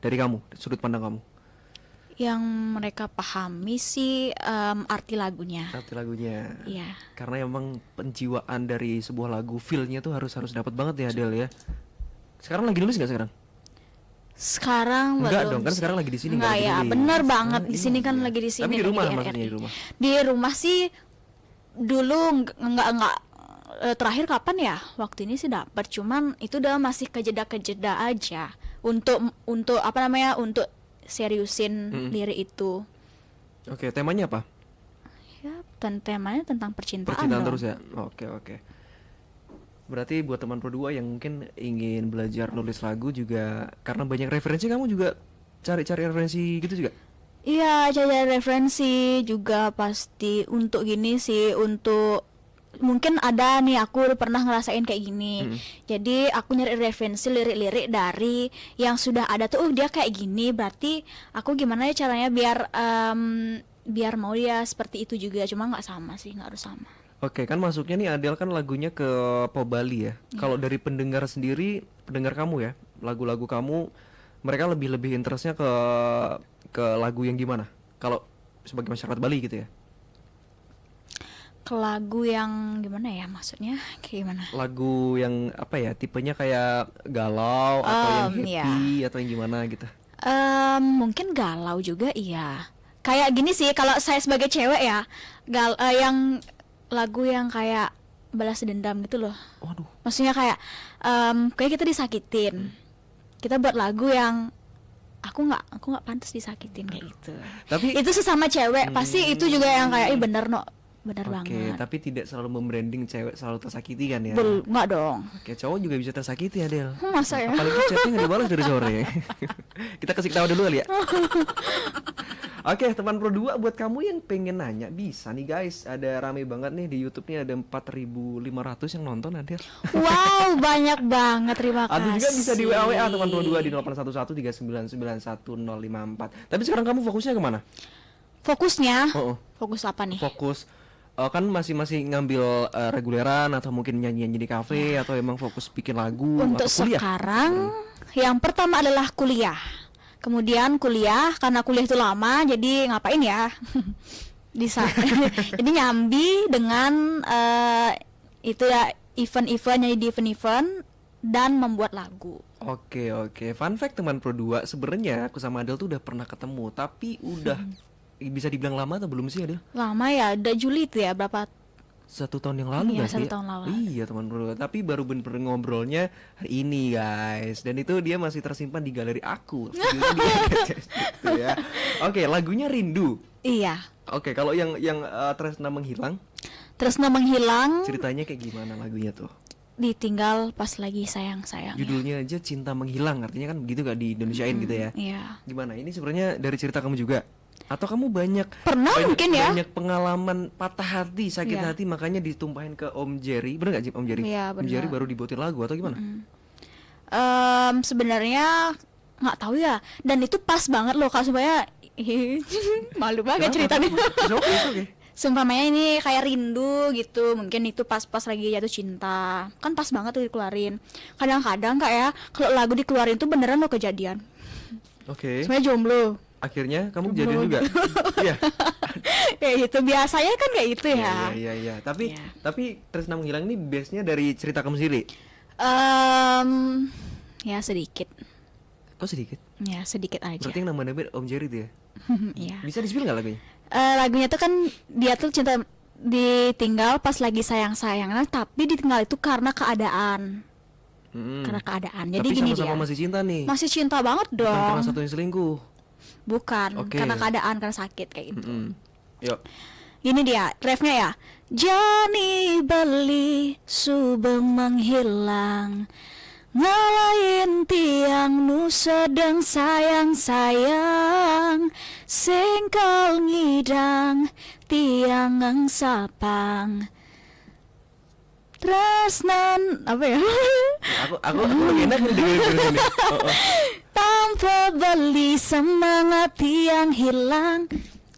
S6: dari kamu, sudut pandang kamu?
S7: Yang mereka pahami sih arti lagunya.
S6: Arti lagunya.
S7: Iya.
S6: Karena emang penjiwaan dari sebuah lagu, feel-nya tuh harus dapat banget ya, Del ya. Sekarang lagi nulis nggak sekarang?
S7: Sekarang
S6: Enggak
S7: belum
S6: dong, kan
S7: sih.
S6: sekarang lagi di sini
S7: Enggak
S6: nggak lagi
S7: ya,
S6: nulis.
S7: bener banget. Di
S6: Iya,
S7: sini kan
S6: iya.
S7: lagi di sini.
S6: Tapi di
S7: lagi
S6: rumah
S7: RRI.
S6: maksudnya di rumah.
S7: Di rumah sih dulu enggak terakhir kapan ya? Waktu ini sih dapat, cuman itu udah masih kejeda aja. Untuk apa namanya? Untuk seriusin lirik itu.
S6: Oke, temanya apa?
S7: Ya, temanya tentang percintaan
S6: Percintaan
S7: dong.
S6: terus ya. Oke. Berarti buat teman Pro2 yang mungkin ingin belajar nulis lagu juga, karena banyak referensi, kamu juga cari-cari referensi gitu juga?
S7: Iya, cari referensi juga pasti. Untuk gini sih, untuk mungkin ada nih aku pernah ngerasain kayak gini. Jadi aku nyari referensi lirik-lirik dari yang sudah ada tuh, dia kayak gini, berarti aku gimana ya caranya biar mau dia seperti itu juga. Cuma nggak sama sih, nggak harus sama.
S6: Oke, kan masuknya nih Adele kan lagunya ke pop Bali ya. Kalau dari pendengar sendiri, pendengar kamu ya, lagu-lagu kamu, mereka lebih interestnya ke lagu yang gimana? Kalau sebagai masyarakat Bali gitu ya.
S7: Ke lagu yang gimana ya, maksudnya kayak gimana?
S6: Lagu yang apa ya, tipenya kayak galau atau yang happy atau yang gimana gitu.
S7: Mungkin galau juga iya. Kayak gini sih, kalau saya sebagai cewek ya, yang lagu yang kayak balas dendam gitu loh.
S6: Waduh.
S7: Maksudnya kayak kayak kita disakitin, kita buat lagu yang aku nggak pantas disakitin kayak gitu.
S6: Tapi
S7: itu sesama cewek pasti itu juga yang kayak bener
S6: Oke,
S7: banget.
S6: tapi tidak selalu membranding cewek selalu tersakiti kan ya?
S7: Nggak dong.
S6: Oke, cowok juga bisa tersakiti Adele.
S7: Masa ya?
S6: Apalagi chatnya nggak dibalas dari sore. Kita kasih tahu dulu kali ya. Oke, teman Pro 2, buat kamu yang pengen nanya bisa nih guys. Ada rame banget nih di YouTube nih, ada 4.500 yang nonton Adele.
S7: Wow, banyak banget, terima kasih.
S6: Atau juga bisa di WA teman Pro 2 di 0811399054. Tapi sekarang kamu fokusnya kemana?
S7: Fokusnya?
S6: Oh.
S7: Fokus apa nih?
S6: Fokus kan masih ngambil reguleran atau mungkin nyanyian di kafe atau emang fokus bikin lagu
S7: Untuk
S6: atau kuliah?
S7: sekarang yang pertama adalah kuliah. Kemudian kuliah, karena kuliah itu lama, jadi ngapain ya? Jadi nyambi dengan itu ya, event-event, nyanyi di event-event dan membuat lagu.
S6: Oke. Fun fact teman Pro 2, sebenarnya aku sama Adele tuh udah pernah ketemu, tapi udah bisa dibilang lama atau belum sih Adele?
S7: Lama ya, udah Juli itu ya, berapa?
S6: 1 tahun yang lalu
S7: Iya,
S6: nggak sih?
S7: 1 tahun lalu.
S6: Iya teman Pro 2, tapi baru bener-bener ngobrolnya hari ini guys. Dan itu dia masih tersimpan di galeri aku. Gitu ya. Oke, lagunya Rindu.
S7: Iya.
S6: Oke, kalau yang Tresna Menghilang,
S7: Tresna Menghilang,
S6: ceritanya kayak gimana lagunya tuh?
S7: ditinggal pas lagi sayang-sayang.
S6: Judulnya aja Cinta Menghilang, artinya kan begitu gak di Indonesiain gitu ya?
S7: Iya.
S6: Gimana? Ini sebenarnya dari cerita kamu juga? Atau kamu banyak
S7: Mungkin ya.
S6: banyak pengalaman patah hati, sakit
S7: Iya.
S6: hati, makanya ditumpahin ke Om Jerry? Bener gak Om Jerry?
S7: Iya,
S6: Om Jerry
S7: bener.
S6: baru dibuatin lagu atau gimana?
S7: Sebenarnya nggak tahu ya. Dan itu pas banget loh, Kak, supaya malu banget ceritanya.
S6: Oke.
S7: Seumpamanya ini kayak rindu gitu, mungkin itu pas-pas lagi jatuh cinta, kan pas banget tuh dikeluarin. Kadang-kadang Kak ya, kalau lagu dikeluarin tuh beneran lo kejadian.
S6: Oke.
S7: Sebenarnya jomblo.
S6: Akhirnya kamu kejadian juga? Iya.
S7: Kayak gitu, biasanya kan kayak gitu ya.
S6: Iya. Tapi
S7: Iya.
S6: tapi Tresna Menghilang ini base-nya dari cerita kamu sendiri?
S7: Ya sedikit.
S6: Kok sedikit?
S7: Ya sedikit aja.
S6: Berarti yang namanya Om Jerry tuh ya?
S7: Iya.
S6: Bisa di-spill nggak lagunya?
S7: Lagunya tuh kan dia tuh cinta ditinggal pas lagi sayang-sayangnya, tapi ditinggal itu karena keadaan. Karena keadaan. Jadi
S6: Tapi
S7: gini
S6: sama-sama
S7: dia.
S6: masih cinta nih.
S7: Masih cinta banget
S6: Bukan
S7: dong.
S6: karena satu yang selingkuh.
S7: Bukan,
S6: Oke.
S7: karena keadaan, karena sakit kayak gitu.
S6: Yuk.
S7: Ini dia, refnya ya. Jani beli subeng menghilang, ngalahin tiang nu sedang sayang-sayang, sengkal ngidang tiang ang sapang. Tresnan apa ya?
S6: Aku lebih enak dengerin versi ini.
S7: Tanpa beli semangat tiang hilang.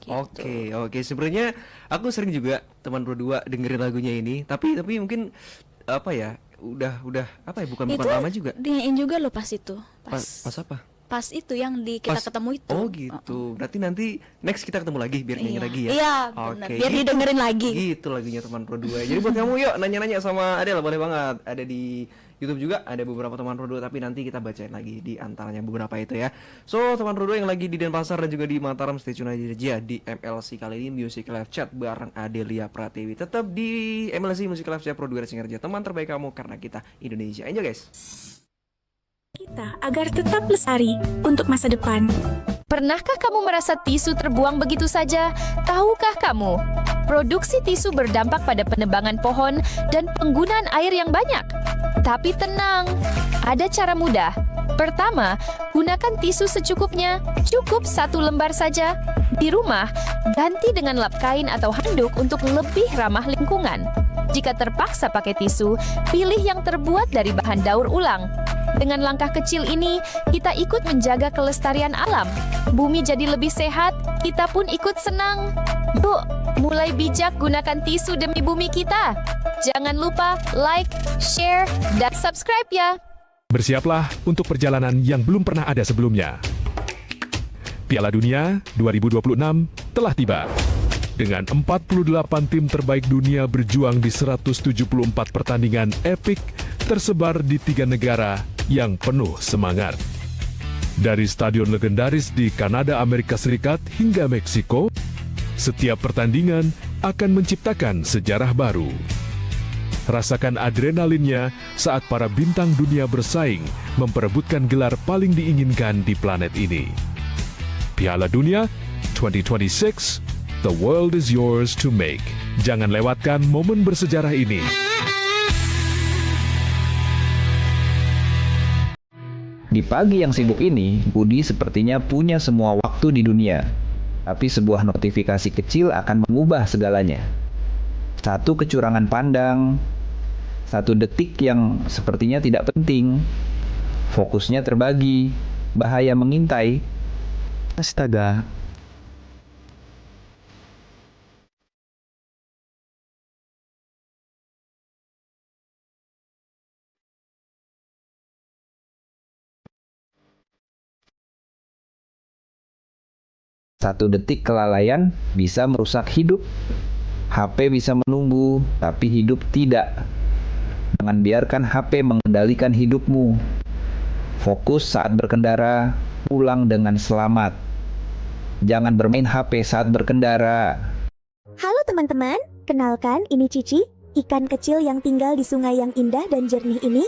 S6: Oke. Sebenarnya aku sering juga teman Pro 2 dengerin lagunya ini, tapi mungkin apa ya? Udah apa ya? Bukan lama juga.
S7: Dinyain juga lo pas itu.
S6: Pas apa?
S7: Pas itu yang kita ketemu itu.
S6: Oh gitu. Berarti nanti next kita ketemu lagi biar nyanyi
S7: Iya.
S6: lagi ya.
S7: Iya, benar.
S6: Oke.
S7: Biar didengerin lagi.
S6: Gitu lagunya teman Pro 2. Jadi buat kamu yuk nanya-nanya sama Adele, boleh banget. Ada di YouTube juga, ada beberapa teman Pro 2, tapi nanti kita bacain lagi di antaranya beberapa itu ya. So, teman Pro 2 yang lagi di Denpasar dan juga di Mataram, stay tune aja di MLC kali ini Music Live Chat bareng Adelia Pratiwi. Tetap di MLC Music Live Chat Pro 2 Racing Kerja, teman terbaik kamu karena kita Indonesia. Enjoy guys.
S4: Kita agar tetap lestari untuk masa depan.
S5: Pernahkah kamu merasa tisu terbuang begitu saja? Tahukah kamu, produksi tisu berdampak pada penebangan pohon dan penggunaan air yang banyak? Tapi tenang, ada cara mudah. Pertama, gunakan tisu secukupnya, cukup 1 lembar saja. Di rumah, ganti dengan lap kain atau handuk untuk lebih ramah lingkungan. Jika terpaksa pakai tisu, pilih yang terbuat dari bahan daur ulang. Dengan langkah kecil ini, kita ikut menjaga kelestarian alam. Bumi jadi lebih sehat, kita pun ikut senang. Yuk, mulai bijak gunakan tisu demi bumi kita. Jangan lupa like, share, dan subscribe ya.
S1: Bersiaplah untuk perjalanan yang belum pernah ada sebelumnya. Piala Dunia 2026 telah tiba. Dengan 48 tim terbaik dunia berjuang di 174 pertandingan epik tersebar di 3 negara yang penuh semangat. Dari stadion legendaris di Kanada, Amerika Serikat hingga Meksiko, setiap pertandingan akan menciptakan sejarah baru. Rasakan adrenalinnya saat para bintang dunia bersaing memperebutkan gelar paling diinginkan di planet ini. Piala Dunia 2026, the world is yours to make. Jangan lewatkan momen bersejarah ini.
S2: Di pagi yang sibuk ini, Budi sepertinya punya semua waktu di dunia. Tapi sebuah notifikasi kecil akan mengubah segalanya. Satu kecurangan pandang, satu detik yang sepertinya tidak penting, fokusnya terbagi, bahaya mengintai. Astaga. Satu detik kelalaian bisa merusak hidup. HP bisa menunggu, tapi hidup tidak. Jangan biarkan HP mengendalikan hidupmu. Fokus saat berkendara, pulang dengan selamat. Jangan bermain HP saat berkendara.
S3: Halo teman-teman, kenalkan ini Cici, ikan kecil yang tinggal di sungai yang indah dan jernih ini.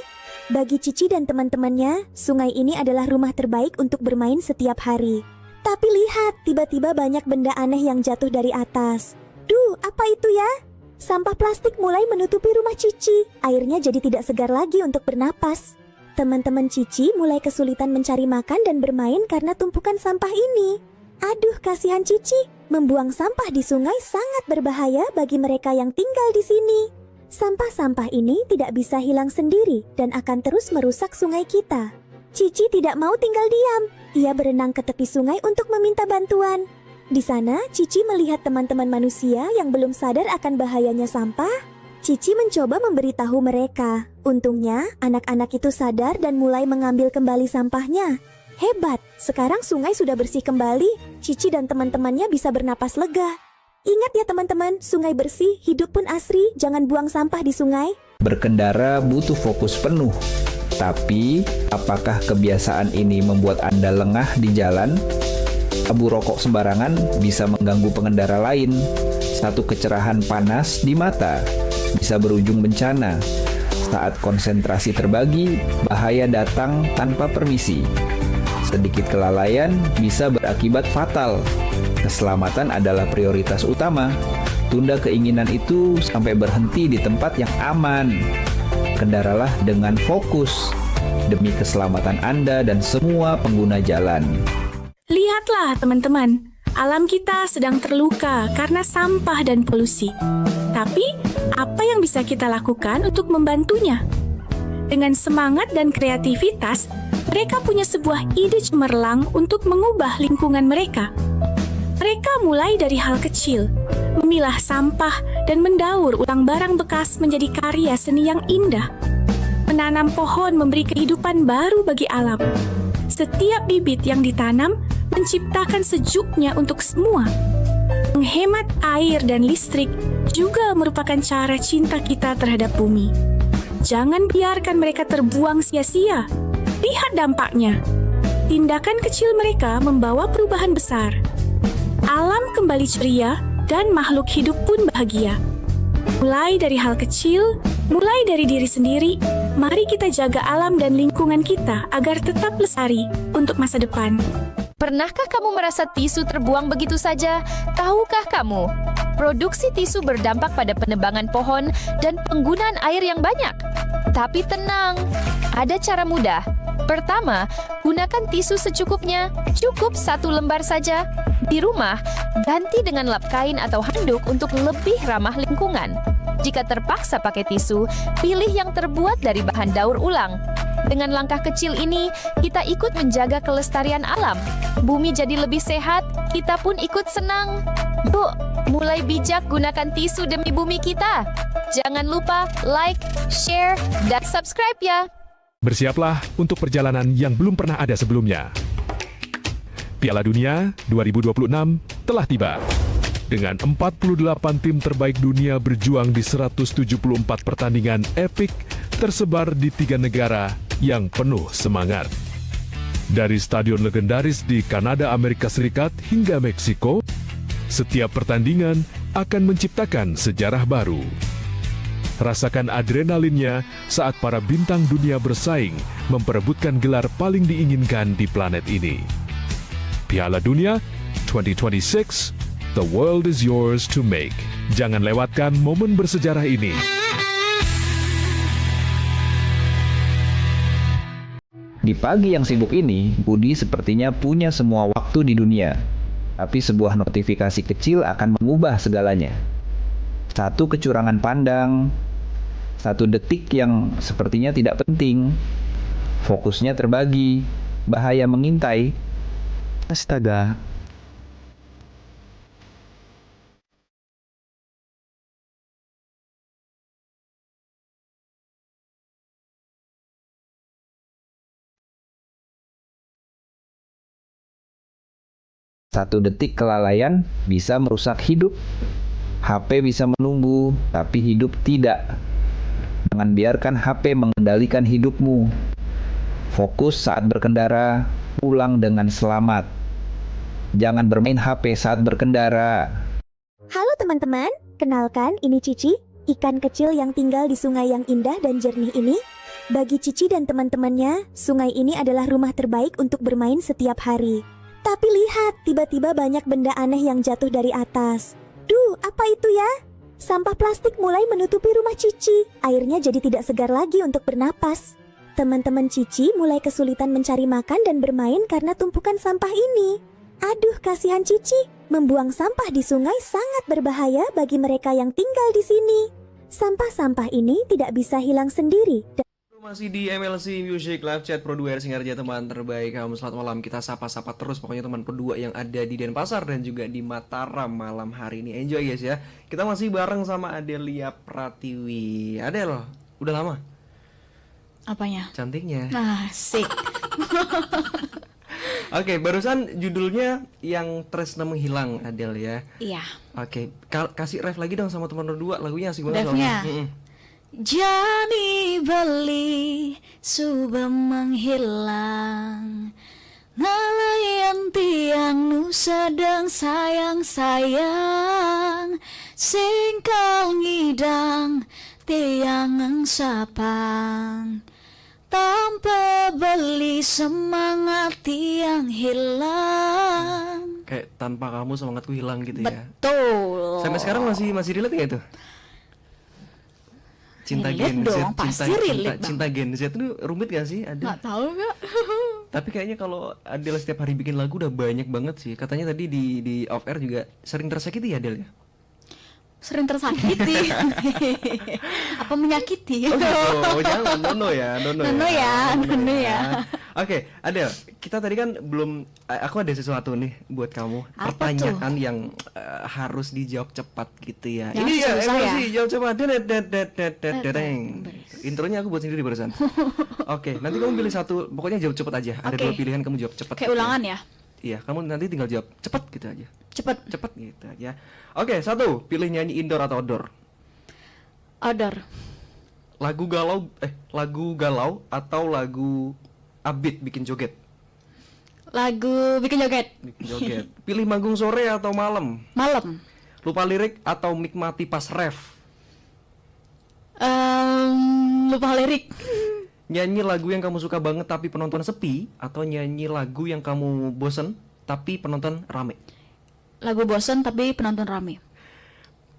S3: Bagi Cici dan teman-temannya, sungai ini adalah rumah terbaik untuk bermain setiap hari. Tapi lihat, tiba-tiba banyak benda aneh yang jatuh dari atas. Duh, apa itu ya? Sampah plastik mulai menutupi rumah Cici. Airnya jadi tidak segar lagi untuk bernapas. Teman-teman Cici mulai kesulitan mencari makan dan bermain karena tumpukan sampah ini. Aduh, kasihan Cici. Membuang sampah di sungai sangat berbahaya bagi mereka yang tinggal di sini. Sampah-sampah ini tidak bisa hilang sendiri dan akan terus merusak sungai kita. Cici tidak mau tinggal diam. Ia berenang ke tepi sungai untuk meminta bantuan. Di sana, Cici melihat teman-teman manusia yang belum sadar akan bahayanya sampah. Cici mencoba memberitahu mereka. Untungnya, anak-anak itu sadar dan mulai mengambil kembali sampahnya. Hebat, sekarang sungai sudah bersih kembali. Cici dan teman-temannya bisa bernapas lega. Ingat ya teman-teman, sungai bersih, hidup pun asri, jangan buang sampah di sungai.
S2: Berkendara butuh fokus penuh. Tapi, apakah kebiasaan ini membuat Anda lengah di jalan? Abu rokok sembarangan bisa mengganggu pengendara lain. Satu kecerahan panas di mata bisa berujung bencana. Saat konsentrasi terbagi, bahaya datang tanpa permisi. Sedikit kelalaian bisa berakibat fatal. Keselamatan adalah prioritas utama. Tunda keinginan itu sampai berhenti di tempat yang aman. Kendaralah dengan fokus demi keselamatan Anda dan semua pengguna jalan.
S4: Lihatlah teman-teman, alam kita sedang terluka karena sampah dan polusi. Tapi, apa yang bisa kita lakukan untuk membantunya? Dengan semangat dan kreativitas, mereka punya sebuah ide cemerlang untuk mengubah lingkungan mereka. Mereka mulai dari hal kecil, memilah sampah dan mendaur ulang barang bekas menjadi karya seni yang indah. Menanam pohon memberi kehidupan baru bagi alam. Setiap bibit yang ditanam menciptakan sejuknya untuk semua. Menghemat air dan listrik juga merupakan cara cinta kita terhadap bumi. Jangan biarkan mereka terbuang sia-sia. Lihat dampaknya. Tindakan kecil mereka membawa perubahan besar. Alam kembali ceria dan makhluk hidup pun bahagia. Mulai dari hal kecil, mulai dari diri sendiri, mari kita jaga alam dan lingkungan kita agar tetap lestari untuk masa depan.
S5: Pernahkah kamu merasa tisu terbuang begitu saja? Tahukah kamu, produksi tisu berdampak pada penebangan pohon dan penggunaan air yang banyak? Tapi tenang, ada cara mudah. Pertama, gunakan tisu secukupnya, cukup 1 lembar saja. Di rumah, ganti dengan lap kain atau handuk untuk lebih ramah lingkungan. Jika terpaksa pakai tisu, pilih yang terbuat dari bahan daur ulang. Dengan langkah kecil ini, kita ikut menjaga kelestarian alam. Bumi jadi lebih sehat, kita pun ikut senang. Yuk, mulai bijak gunakan tisu demi bumi kita. Jangan lupa like, share, dan subscribe ya.
S1: Bersiaplah untuk perjalanan yang belum pernah ada sebelumnya. Piala Dunia 2026 telah tiba. Dengan 48 tim terbaik dunia berjuang di 174 pertandingan epik tersebar di 3 negara yang penuh semangat. Dari stadion legendaris di Kanada, Amerika Serikat hingga Meksiko, setiap pertandingan akan menciptakan sejarah baru. Rasakan adrenalinnya saat para bintang dunia bersaing memperebutkan gelar paling diinginkan di planet ini. Piala Dunia 2026, the world is yours to make. Jangan lewatkan momen bersejarah ini.
S2: Di pagi yang sibuk ini, Budi sepertinya punya semua waktu di dunia. Tapi sebuah notifikasi kecil akan mengubah segalanya. Satu kecurangan pandang, satu detik yang sepertinya tidak penting, fokusnya terbagi, bahaya mengintai. Astaga. Satu detik kelalaian bisa merusak hidup. HP bisa menunggu, tapi hidup tidak. Jangan biarkan HP mengendalikan hidupmu. Fokus saat berkendara, pulang dengan selamat. Jangan bermain HP saat berkendara.
S3: Halo teman-teman, kenalkan ini Cici, ikan kecil yang tinggal di sungai yang indah dan jernih ini. Bagi Cici dan teman-temannya, sungai ini adalah rumah terbaik untuk bermain setiap hari. Tapi lihat, tiba-tiba banyak benda aneh yang jatuh dari atas. Duh, apa itu ya? Sampah plastik mulai menutupi rumah Cici. Airnya jadi tidak segar lagi untuk bernapas. Teman-teman Cici mulai kesulitan mencari makan dan bermain karena tumpukan sampah ini. Aduh, kasihan Cici. Membuang sampah di sungai sangat berbahaya bagi mereka yang tinggal di sini. Sampah-sampah ini tidak bisa hilang sendiri.
S6: Masih di MLC Music Live Chat Pro 2 Singarja, teman terbaik kamu. Selamat malam, kita sapa-sapa terus pokoknya teman Pro 2 yang ada di Denpasar dan juga di Mataram malam hari ini. Enjoy guys ya. Kita masih bareng sama Adelia Pratiwi. Adel, udah lama?
S7: Apanya?
S6: Cantiknya.
S7: Asik.
S6: Oke, barusan judulnya Yang Tresna Menghilang, Adel ya.
S7: Iya.
S6: Oke, kasih ref lagi dong sama teman Pro 2, lagunya asik banget
S7: Refnya?
S6: soalnya.
S7: Jani beli suba menghilang, ngalayan tiang nu sedang sayang-sayang, singkal ngidang tiang sapang, tanpa beli semangat tiang hilang.
S6: Kayak tanpa kamu semangatku hilang gitu ya.
S7: Betul.
S6: Sampai sekarang masih relate nggak itu? Cinta
S7: Relate
S6: Gen
S7: dong,
S6: Z,
S7: pasti relate,
S6: cinta Gen Z itu rumit gak sih? Ada.
S7: Nggak tahu nggak?
S6: Tapi kayaknya kalau Adel setiap hari bikin lagu udah banyak banget sih. Katanya tadi di off air juga sering tersakiti ya Adel ya?
S7: Sering tersakiti. Apa menyakiti?
S6: Oh jangan, nono ya.
S7: Nono ya.
S6: Oke, Adel, kita tadi kan belum, aku ada sesuatu nih buat kamu.
S7: Apa
S6: Pertanyaan yang harus dijawab cepat gitu ya.
S7: Yang
S6: Ini ya,
S7: susah ya?
S6: emosi, jawab cepat. Intronya aku buat sendiri barusan. Oke, nanti kamu pilih satu, pokoknya jawab cepat aja. Ada
S7: Oke.
S6: dua pilihan, kamu jawab cepat.
S7: Kayak ulangan ya?
S6: Iya, kamu nanti tinggal jawab cepat gitu aja.
S7: Cepet.
S6: Gitu aja. Oke, satu, pilih nyanyi indoor atau outdoor?
S7: Odor.
S6: Lagu galau atau lagu upbeat bikin joget?
S7: Lagu bikin joget.
S6: Bikin joget. Pilih manggung sore atau malam?
S7: Malam.
S6: Lupa lirik atau nikmati pas ref?
S7: Lupa lirik.
S6: Nyanyi lagu yang kamu suka banget tapi penonton sepi, atau nyanyi lagu yang kamu bosen tapi penonton rame?
S7: Lagu bosen tapi penonton rame.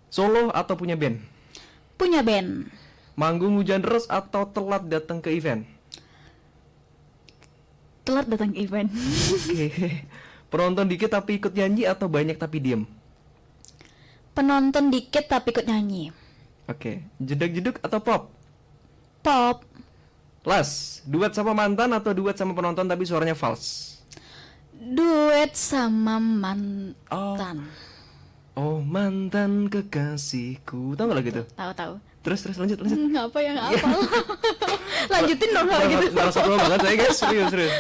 S6: Solo atau punya band?
S7: Punya band.
S6: Manggung hujan deras atau telat datang ke event?
S7: Telat datang ke event.
S6: Oke. Penonton dikit tapi ikut nyanyi atau banyak tapi diem?
S7: Penonton dikit tapi ikut nyanyi.
S6: Oke, jeduk-jeduk atau pop?
S7: Pop.
S6: Las, duet sama mantan atau duet sama penonton tapi suaranya false?
S7: Duet sama mantan.
S6: Oh, mantan kekasihku. Tahu nggak lagu itu?
S7: Tahu.
S6: Terus lanjut.
S7: Ngapa ya nggak apa? Lanjutin dong kalau gitu.
S6: Narasop banget saya guys, serius.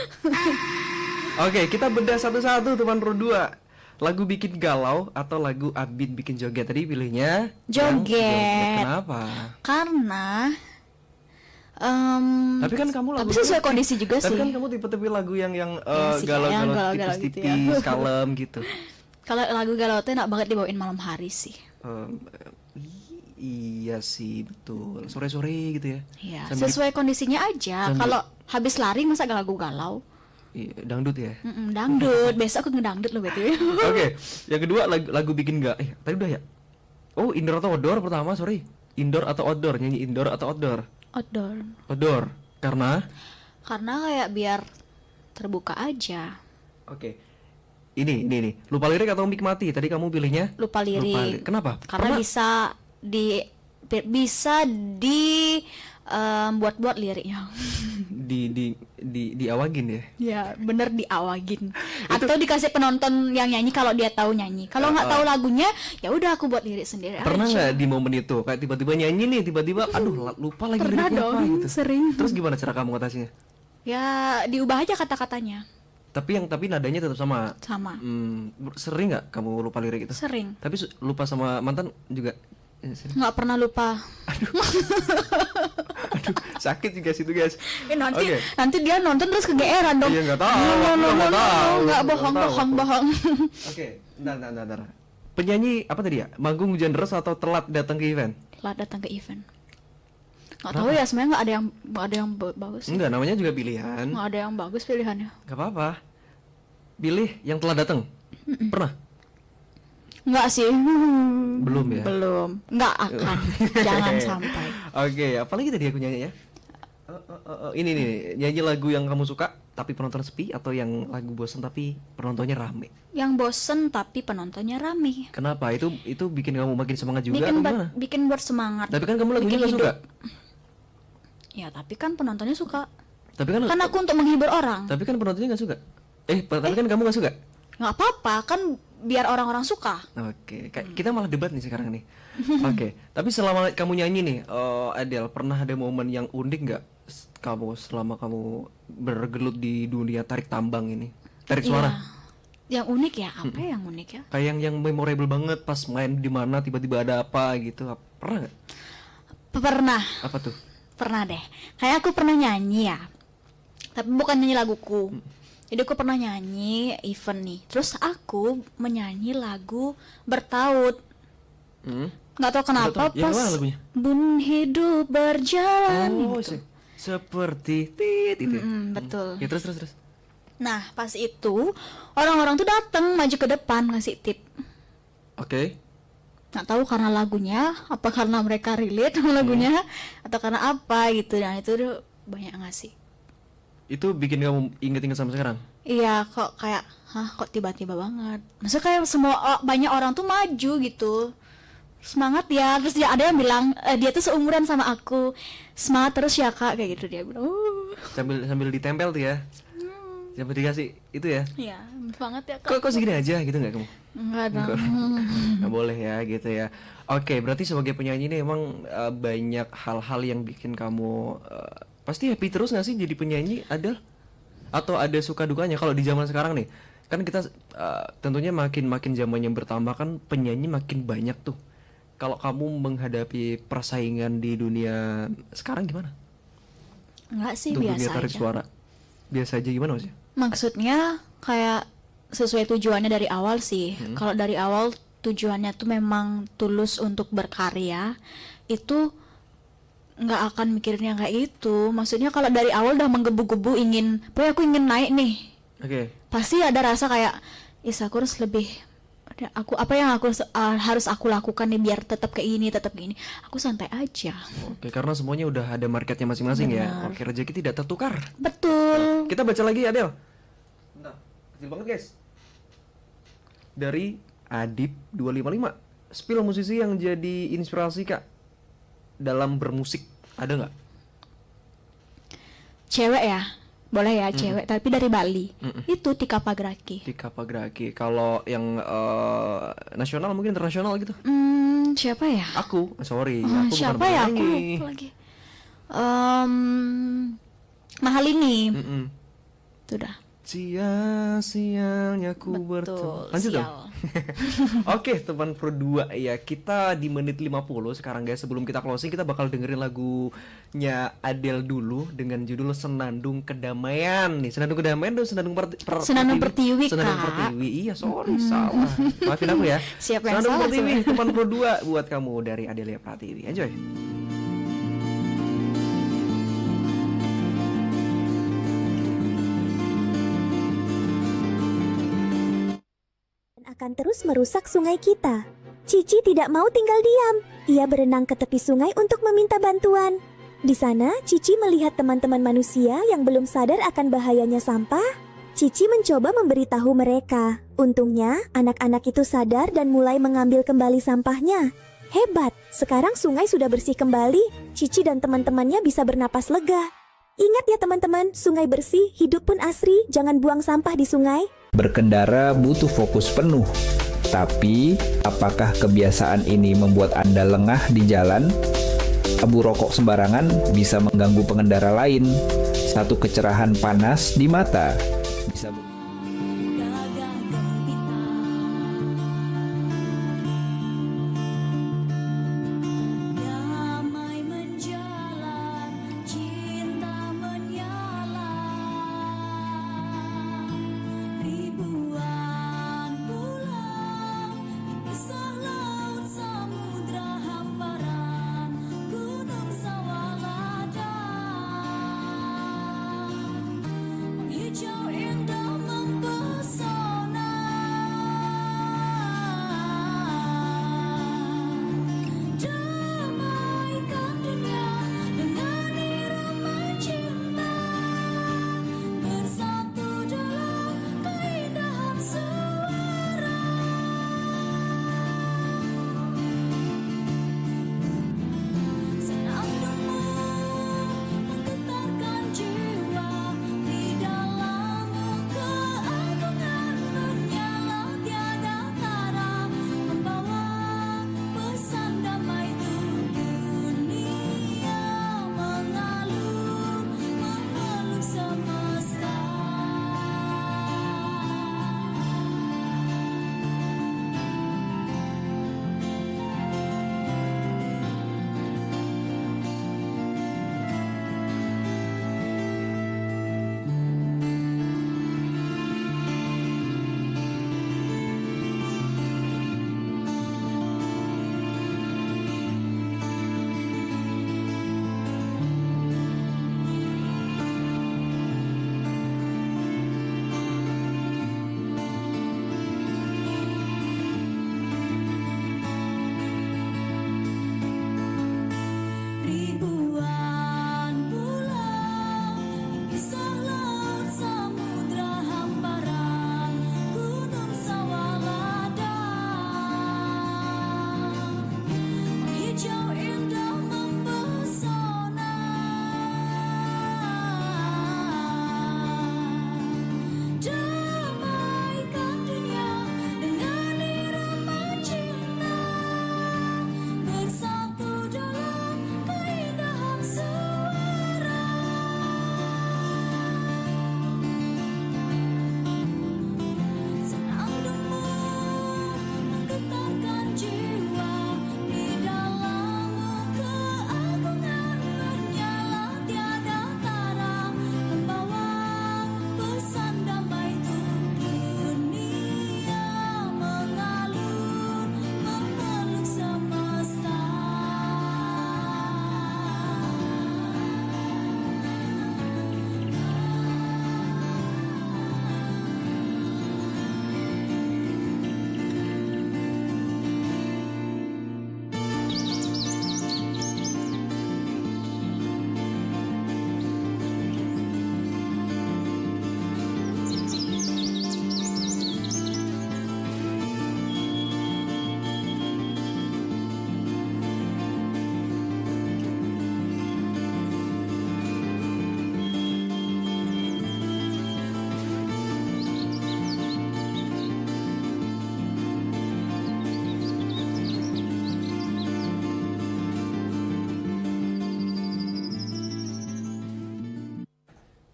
S6: Oke, kita bedah satu-satu teman Pro 2. Lagu bikin galau atau lagu upbeat bikin joget? Tadi pilihnya yang
S7: Joget.
S6: Kenapa?
S7: Karena
S6: Tapi kan kamu lagu
S7: tapi sesuai kondisi juga
S6: Tapi
S7: sih.
S6: kan kamu tipe-tipe lagu yang
S7: Iya sih,
S6: galau-galau
S7: yang galau-galau gitu ya.
S6: tipis-tipis, kalem gitu.
S7: Kalau lagu galau tuh enak banget dibawain malam hari sih.
S6: Iya sih, betul. Sore-sore gitu ya.
S7: Iya,
S6: Sambil
S7: sesuai kondisinya aja.
S6: sambil-
S7: Kalau habis lari masa gak lagu galau?
S6: Iya, dangdut ya.
S7: Dangdut. Besok aku ngedangdut loh BTW.
S6: Oke, yang kedua lagu bikin tadi udah ya. Oh, indoor atau outdoor pertama, sorry. Indoor atau outdoor? Nyanyi indoor atau outdoor?
S7: Outdoor.
S6: Outdoor. Karena
S7: Kayak biar terbuka aja.
S6: oke. Ini nih. Lupa lirik atau mic mati? Tadi kamu pilihnya
S7: Lupa lirik.
S6: Kenapa?
S7: Karena bisa buat liriknya.
S6: Diawagin ya.
S7: Ya, bener diawagin. Atau dikasih penonton yang nyanyi kalau dia tahu nyanyi. Kalau nggak tahu lagunya, ya udah aku buat lirik sendiri
S6: Pernah
S7: aja.
S6: nggak di momen itu kayak tiba-tiba nyanyi nih, tiba-tiba aduh lupa lagi
S7: Pernah
S6: liriknya apa
S7: dong,
S6: gitu.
S7: sering.
S6: Terus gimana cara kamu ngatasinya?
S7: Ya, diubah aja kata-katanya.
S6: Tapi nadanya tetap sama.
S7: Sama.
S6: Sering nggak kamu lupa lirik itu?
S7: Sering.
S6: Tapi lupa sama mantan juga. Sering.
S7: Nggak pernah lupa.
S6: Aduh, sakit juga situ guys.
S7: Nanti dia nonton terus kegeeran dong.
S6: Iya, nggak tahu.
S7: No,
S6: Nggak tahu.
S7: nggak
S6: Nggak tahu.
S7: bohong.
S6: Oke, bentar. Penyanyi apa tadi ya? Manggung hujan deras atau telat datang ke event?
S7: Telat datang ke event. Nggak tahu ya, sebenarnya nggak ada yang bagus.
S6: Enggak, namanya juga pilihan.
S7: Nggak ada yang bagus pilihannya.
S6: Gak apa-apa. Pilih yang telah datang. Pernah?
S7: Nggak sih.
S6: Belum ya?
S7: Belum. Nggak akan. Jangan sampai.
S6: Oke, apalagi tadi aku nyanyi ya? Ini nih, nyanyi lagu yang kamu suka tapi penonton sepi atau yang lagu bosan tapi penontonnya rame?
S7: Yang bosen tapi penontonnya rame.
S6: Kenapa? Itu bikin kamu makin semangat juga atau gimana?
S7: Bikin bersemangat.
S6: Tapi kan kamu lagunya
S7: bikin
S6: gak suka.
S7: Ya, tapi kan penontonnya suka.
S6: Tapi kan
S7: Kan aku untuk menghibur orang.
S6: Tapi kan penontonnya gak suka. Tapi kan kamu gak suka.
S7: Nggak apa-apa, kan biar orang-orang suka.
S6: Oke, kita malah debat nih sekarang nih. Oke, tapi selama kamu nyanyi nih, Adele, pernah ada momen yang unik nggak kamu selama kamu bergelut di dunia tarik tambang ini, tarik suara?
S7: Yang unik ya, apa yang unik ya?
S6: Kayak yang memorable banget pas main di mana tiba-tiba ada apa gitu, pernah nggak?
S7: Pernah,
S6: Apa tuh?
S7: pernah deh. Kayak aku pernah nyanyi ya, tapi bukan nyanyi laguku. Jadi aku pernah nyanyi event nih. Terus aku menyanyi lagu Bertaut. Nggak tahu kenapa
S6: Bertaut. Yang
S7: pas
S6: mana lagunya?
S7: Bun hidup berjalan
S6: Oh,
S7: gitu.
S6: seperti tit itu. Ya?
S7: Betul.
S6: Ya terus.
S7: Nah, pas itu orang-orang tuh datang maju ke depan ngasih tip.
S6: Oke.
S7: Nggak tahu karena lagunya, apa karena mereka relate sama lagunya, atau karena apa gitu. Dan itu tuh banyak ngasih.
S6: Itu bikin kamu inget-inget sampai sekarang?
S7: Iya, kok kayak, kok tiba-tiba banget. Maksudnya kayak banyak orang tuh maju gitu. Semangat ya. Terus dia ada yang bilang, dia tuh seumuran sama aku. Semangat terus ya kak, kayak gitu dia bilang.
S6: Sambil ditempel tuh ya. Sambil dikasih itu ya.
S7: Iya, banget ya kak.
S6: Kok segini aja gitu nggak kamu?
S7: Enggak dong.
S6: Nggak boleh ya gitu ya. Oke, berarti sebagai penyanyi ini emang banyak hal-hal yang bikin kamu pasti happy terus nggak sih jadi penyanyi, Adel? Atau ada suka dukanya? Kalau di zaman sekarang nih, kan kita tentunya makin zamannya bertambah kan penyanyi makin banyak tuh. Kalau kamu menghadapi persaingan di dunia sekarang gimana?
S7: Enggak sih,
S6: Untuk
S7: biasa
S6: dunia tarik
S7: aja.
S6: suara. Biasa aja gimana maksudnya?
S7: Maksudnya kayak sesuai tujuannya dari awal sih. Kalau dari awal tujuannya tuh memang tulus untuk berkarya, itu nggak akan mikirnya kayak gitu. Maksudnya kalau dari awal udah menggebu-gebu ingin, pokoknya aku ingin naik nih.
S6: Oke.
S7: Pasti ada rasa kayak, aku harus lebih, apa yang harus aku lakukan nih biar tetap kayak ini, Aku santai aja.
S6: Oke, karena semuanya udah ada marketnya masing-masing ya. Oke, rezeki tidak tertukar.
S7: Betul.
S6: Kita baca lagi Adel. Bentar, kecil banget guys. Dari Adip 255. Spill musisi yang jadi inspirasi kak. dalam bermusik? Ada nggak?
S7: Cewek ya, boleh ya cewek, tapi dari Bali. Itu Tika Pagraki.
S6: Tika Pagraki. Kalau yang nasional mungkin internasional gitu?
S7: Siapa ya?
S6: Aku, sorry,
S7: Ah,
S6: aku bukan
S7: siapa ya? Aku
S6: penyanyi.
S7: lupa lagi. Mahal ini.
S6: Mm-mm.
S7: Sudah.
S6: Sia-sianya ku bertemu. Lanjut dong.
S7: sial.
S6: Oke, teman Pro 2 ya. Kita di menit 50 sekarang guys. Sebelum kita closing, kita bakal dengerin lagunya Adele dulu dengan judul Senandung Kedamaian. Nih, Senandung Kedamaian tuh
S7: Senandung Pertiwi,
S6: Senandung
S7: Kak.
S6: Pertiwi. Iya, sorry salah. Maafin aku ya.
S7: Siapa yang
S6: Senandung
S7: salah
S6: Pertiwi,
S7: sebenarnya?
S6: teman Pro 2 buat kamu dari Adelia Pratiwi. Enjoy.
S3: Akan terus merusak sungai kita. Cici tidak mau tinggal diam. Ia berenang ke tepi sungai untuk meminta bantuan. Di sana, Cici melihat teman-teman manusia yang belum sadar akan bahayanya sampah. Cici mencoba memberitahu mereka. Untungnya, anak-anak itu sadar dan mulai mengambil kembali sampahnya. Hebat, sekarang sungai sudah bersih kembali. Cici dan teman-temannya bisa bernapas lega. Ingat ya teman-teman, sungai bersih, hidup pun asri. Jangan buang sampah di sungai.
S2: Berkendara butuh fokus penuh. Tapi, apakah kebiasaan ini membuat Anda lengah di jalan? Abu rokok sembarangan bisa mengganggu pengendara lain. Satu kecerahan panas di mata bisa
S8: Damai menjalar, cinta menyala, ribuan pulau, kisah laut, samudra, hamparan, gunung, sawah, ladang, menghijau indah.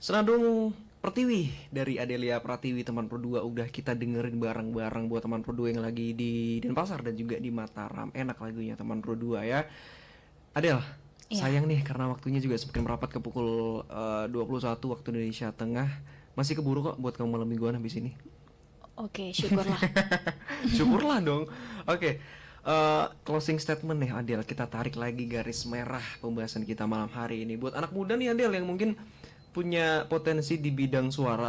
S6: Senandung Pertiwi dari Adelia Pratiwi teman Pro 2 udah kita dengerin bareng-bareng buat teman Pro 2 yang lagi di Denpasar dan juga di Mataram. Enak lagunya teman Pro 2 ya. Adel, sayang nih karena waktunya juga semakin merapat ke pukul 21 waktu Indonesia Tengah. Masih keburu kok buat kamu malam mingguan habis ini.
S7: Oke, syukurlah.
S6: Syukurlah dong. Oke. Closing statement nih Adel, kita tarik lagi garis merah pembahasan kita malam hari ini. Buat anak muda nih Adel yang mungkin punya potensi di bidang suara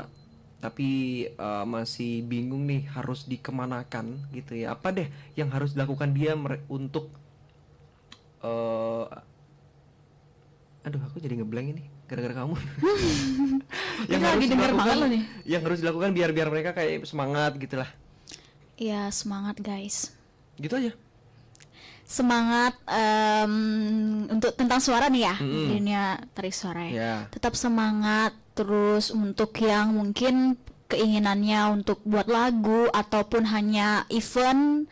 S6: tapi masih bingung nih harus dikemanakan gitu ya. Apa deh yang harus dilakukan dia untuk aduh aku jadi ngeblank ini gara-gara kamu. Yang harus
S7: lagi denger banget
S6: dilakukan,
S7: lo nih.
S6: yang harus dilakukan biar mereka kayak semangat gitulah.
S7: Ya, semangat guys.
S6: Gitu aja.
S7: Semangat untuk tentang suara nih ya, dunia tarik suara ya.
S6: Ya.
S7: Tetap semangat terus untuk yang mungkin keinginannya untuk buat lagu ataupun hanya event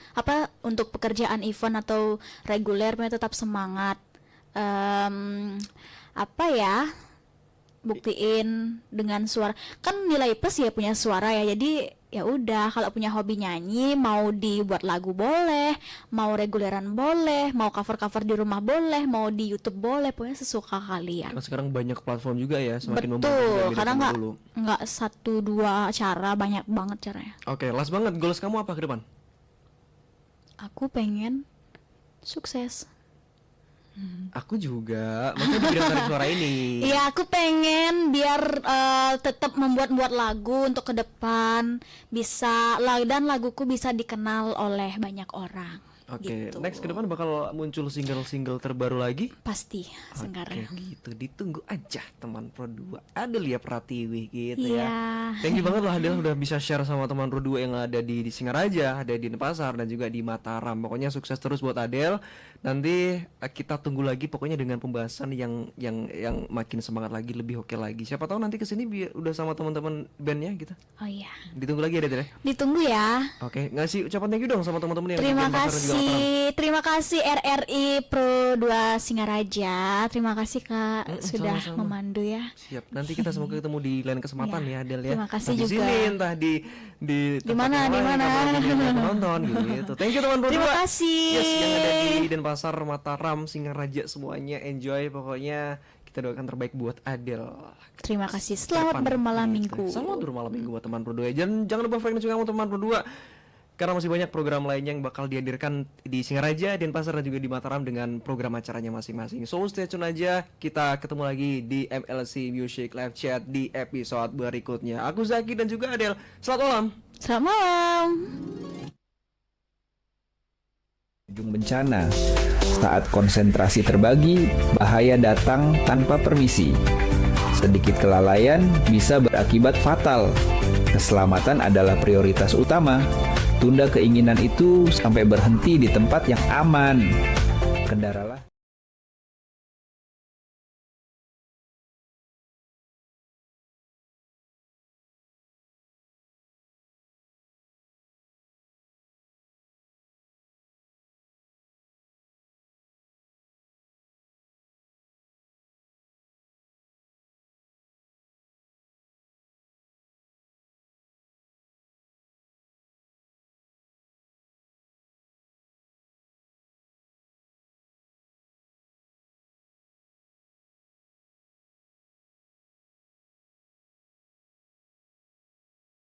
S7: untuk pekerjaan event atau reguler, tetap semangat. Buktiin dengan suara, kan nilai plus ya punya suara ya. Jadi ya udah, kalau punya hobi nyanyi, mau dibuat lagu boleh, mau reguleran boleh, mau cover-cover di rumah boleh, mau di YouTube boleh, pokoknya sesuka kalian.
S6: Karena sekarang banyak platform juga ya, semakin membantu
S7: Betul,
S6: juga
S7: karena
S6: beda sama dulu.
S7: nggak 1-2 cara, banyak banget caranya.
S6: Oke, last banget, goals kamu apa ke depan?
S7: Aku pengen sukses.
S6: Aku juga, makanya di bidang tarik suara ini.
S7: Iya, aku pengen biar tetap membuat lagu untuk ke depan, dan laguku bisa dikenal oleh banyak orang.
S6: Oke,
S7: gitu.
S6: next ke depan bakal muncul single-single terbaru lagi.
S7: Pasti, sekarang.
S6: Oke, gitu, ditunggu aja teman Pro 2 Adelia Pratiwi gitu
S7: Iya.
S6: ya. Thank you banget loh Adel udah bisa share sama teman Pro 2 yang ada di Singaraja, ada di Denpasar dan juga di Mataram. Pokoknya sukses terus buat Adel. Nanti kita tunggu lagi pokoknya dengan pembahasan yang makin semangat lagi, lebih oke lagi. Siapa tahu nanti kesini udah sama teman-teman bandnya gitu.
S7: Oh iya.
S6: Ditunggu lagi ya Adel ya.
S7: Ditunggu ya.
S6: Oke, ngasih ucapan thank you dong sama teman-teman yang di
S7: Terima
S6: Denpasar dan juga Mataram.
S7: terima kasih RRI Pro 2 Singaraja. Terima kasih Kak sudah
S6: sama-sama.
S7: memandu ya.
S6: Siap, nanti kita semoga ketemu di lain kesempatan
S7: Iya.
S6: ya Adel ya.
S7: Terima kasih
S6: entah di
S7: juga.
S6: sini, entah di tempat
S7: mana,
S6: yang
S7: di
S6: lain,
S7: mana.
S6: kapan kita nonton gitu. Thank you teman Pro 2.
S7: Terima kasih.
S6: Yes, yang ada di Denpasar, Mataram, Singaraja semuanya enjoy pokoknya. Kita doakan terbaik buat Adel.
S7: Terima kasih. Selamat
S6: Depan.
S7: bermalam
S6: Gitu.
S7: minggu.
S6: Selamat bermalam minggu buat teman Pro 2. Jangan lupa frekuensi kamu teman Pro 2. Karena masih banyak program lainnya yang bakal dihadirkan di Singaraja, Denpasar dan juga di Mataram dengan program acaranya masing-masing. So stay tune aja, kita ketemu lagi di MLC Music Live Chat di episode berikutnya. Aku Zaki dan juga Adel. Selamat malam.
S7: Selamat malam.
S2: Ujung bencana, saat konsentrasi terbagi, bahaya datang tanpa permisi. Sedikit kelalaian bisa berakibat fatal. Keselamatan adalah prioritas utama. Tunda keinginan itu sampai berhenti di tempat yang aman. Kendaralah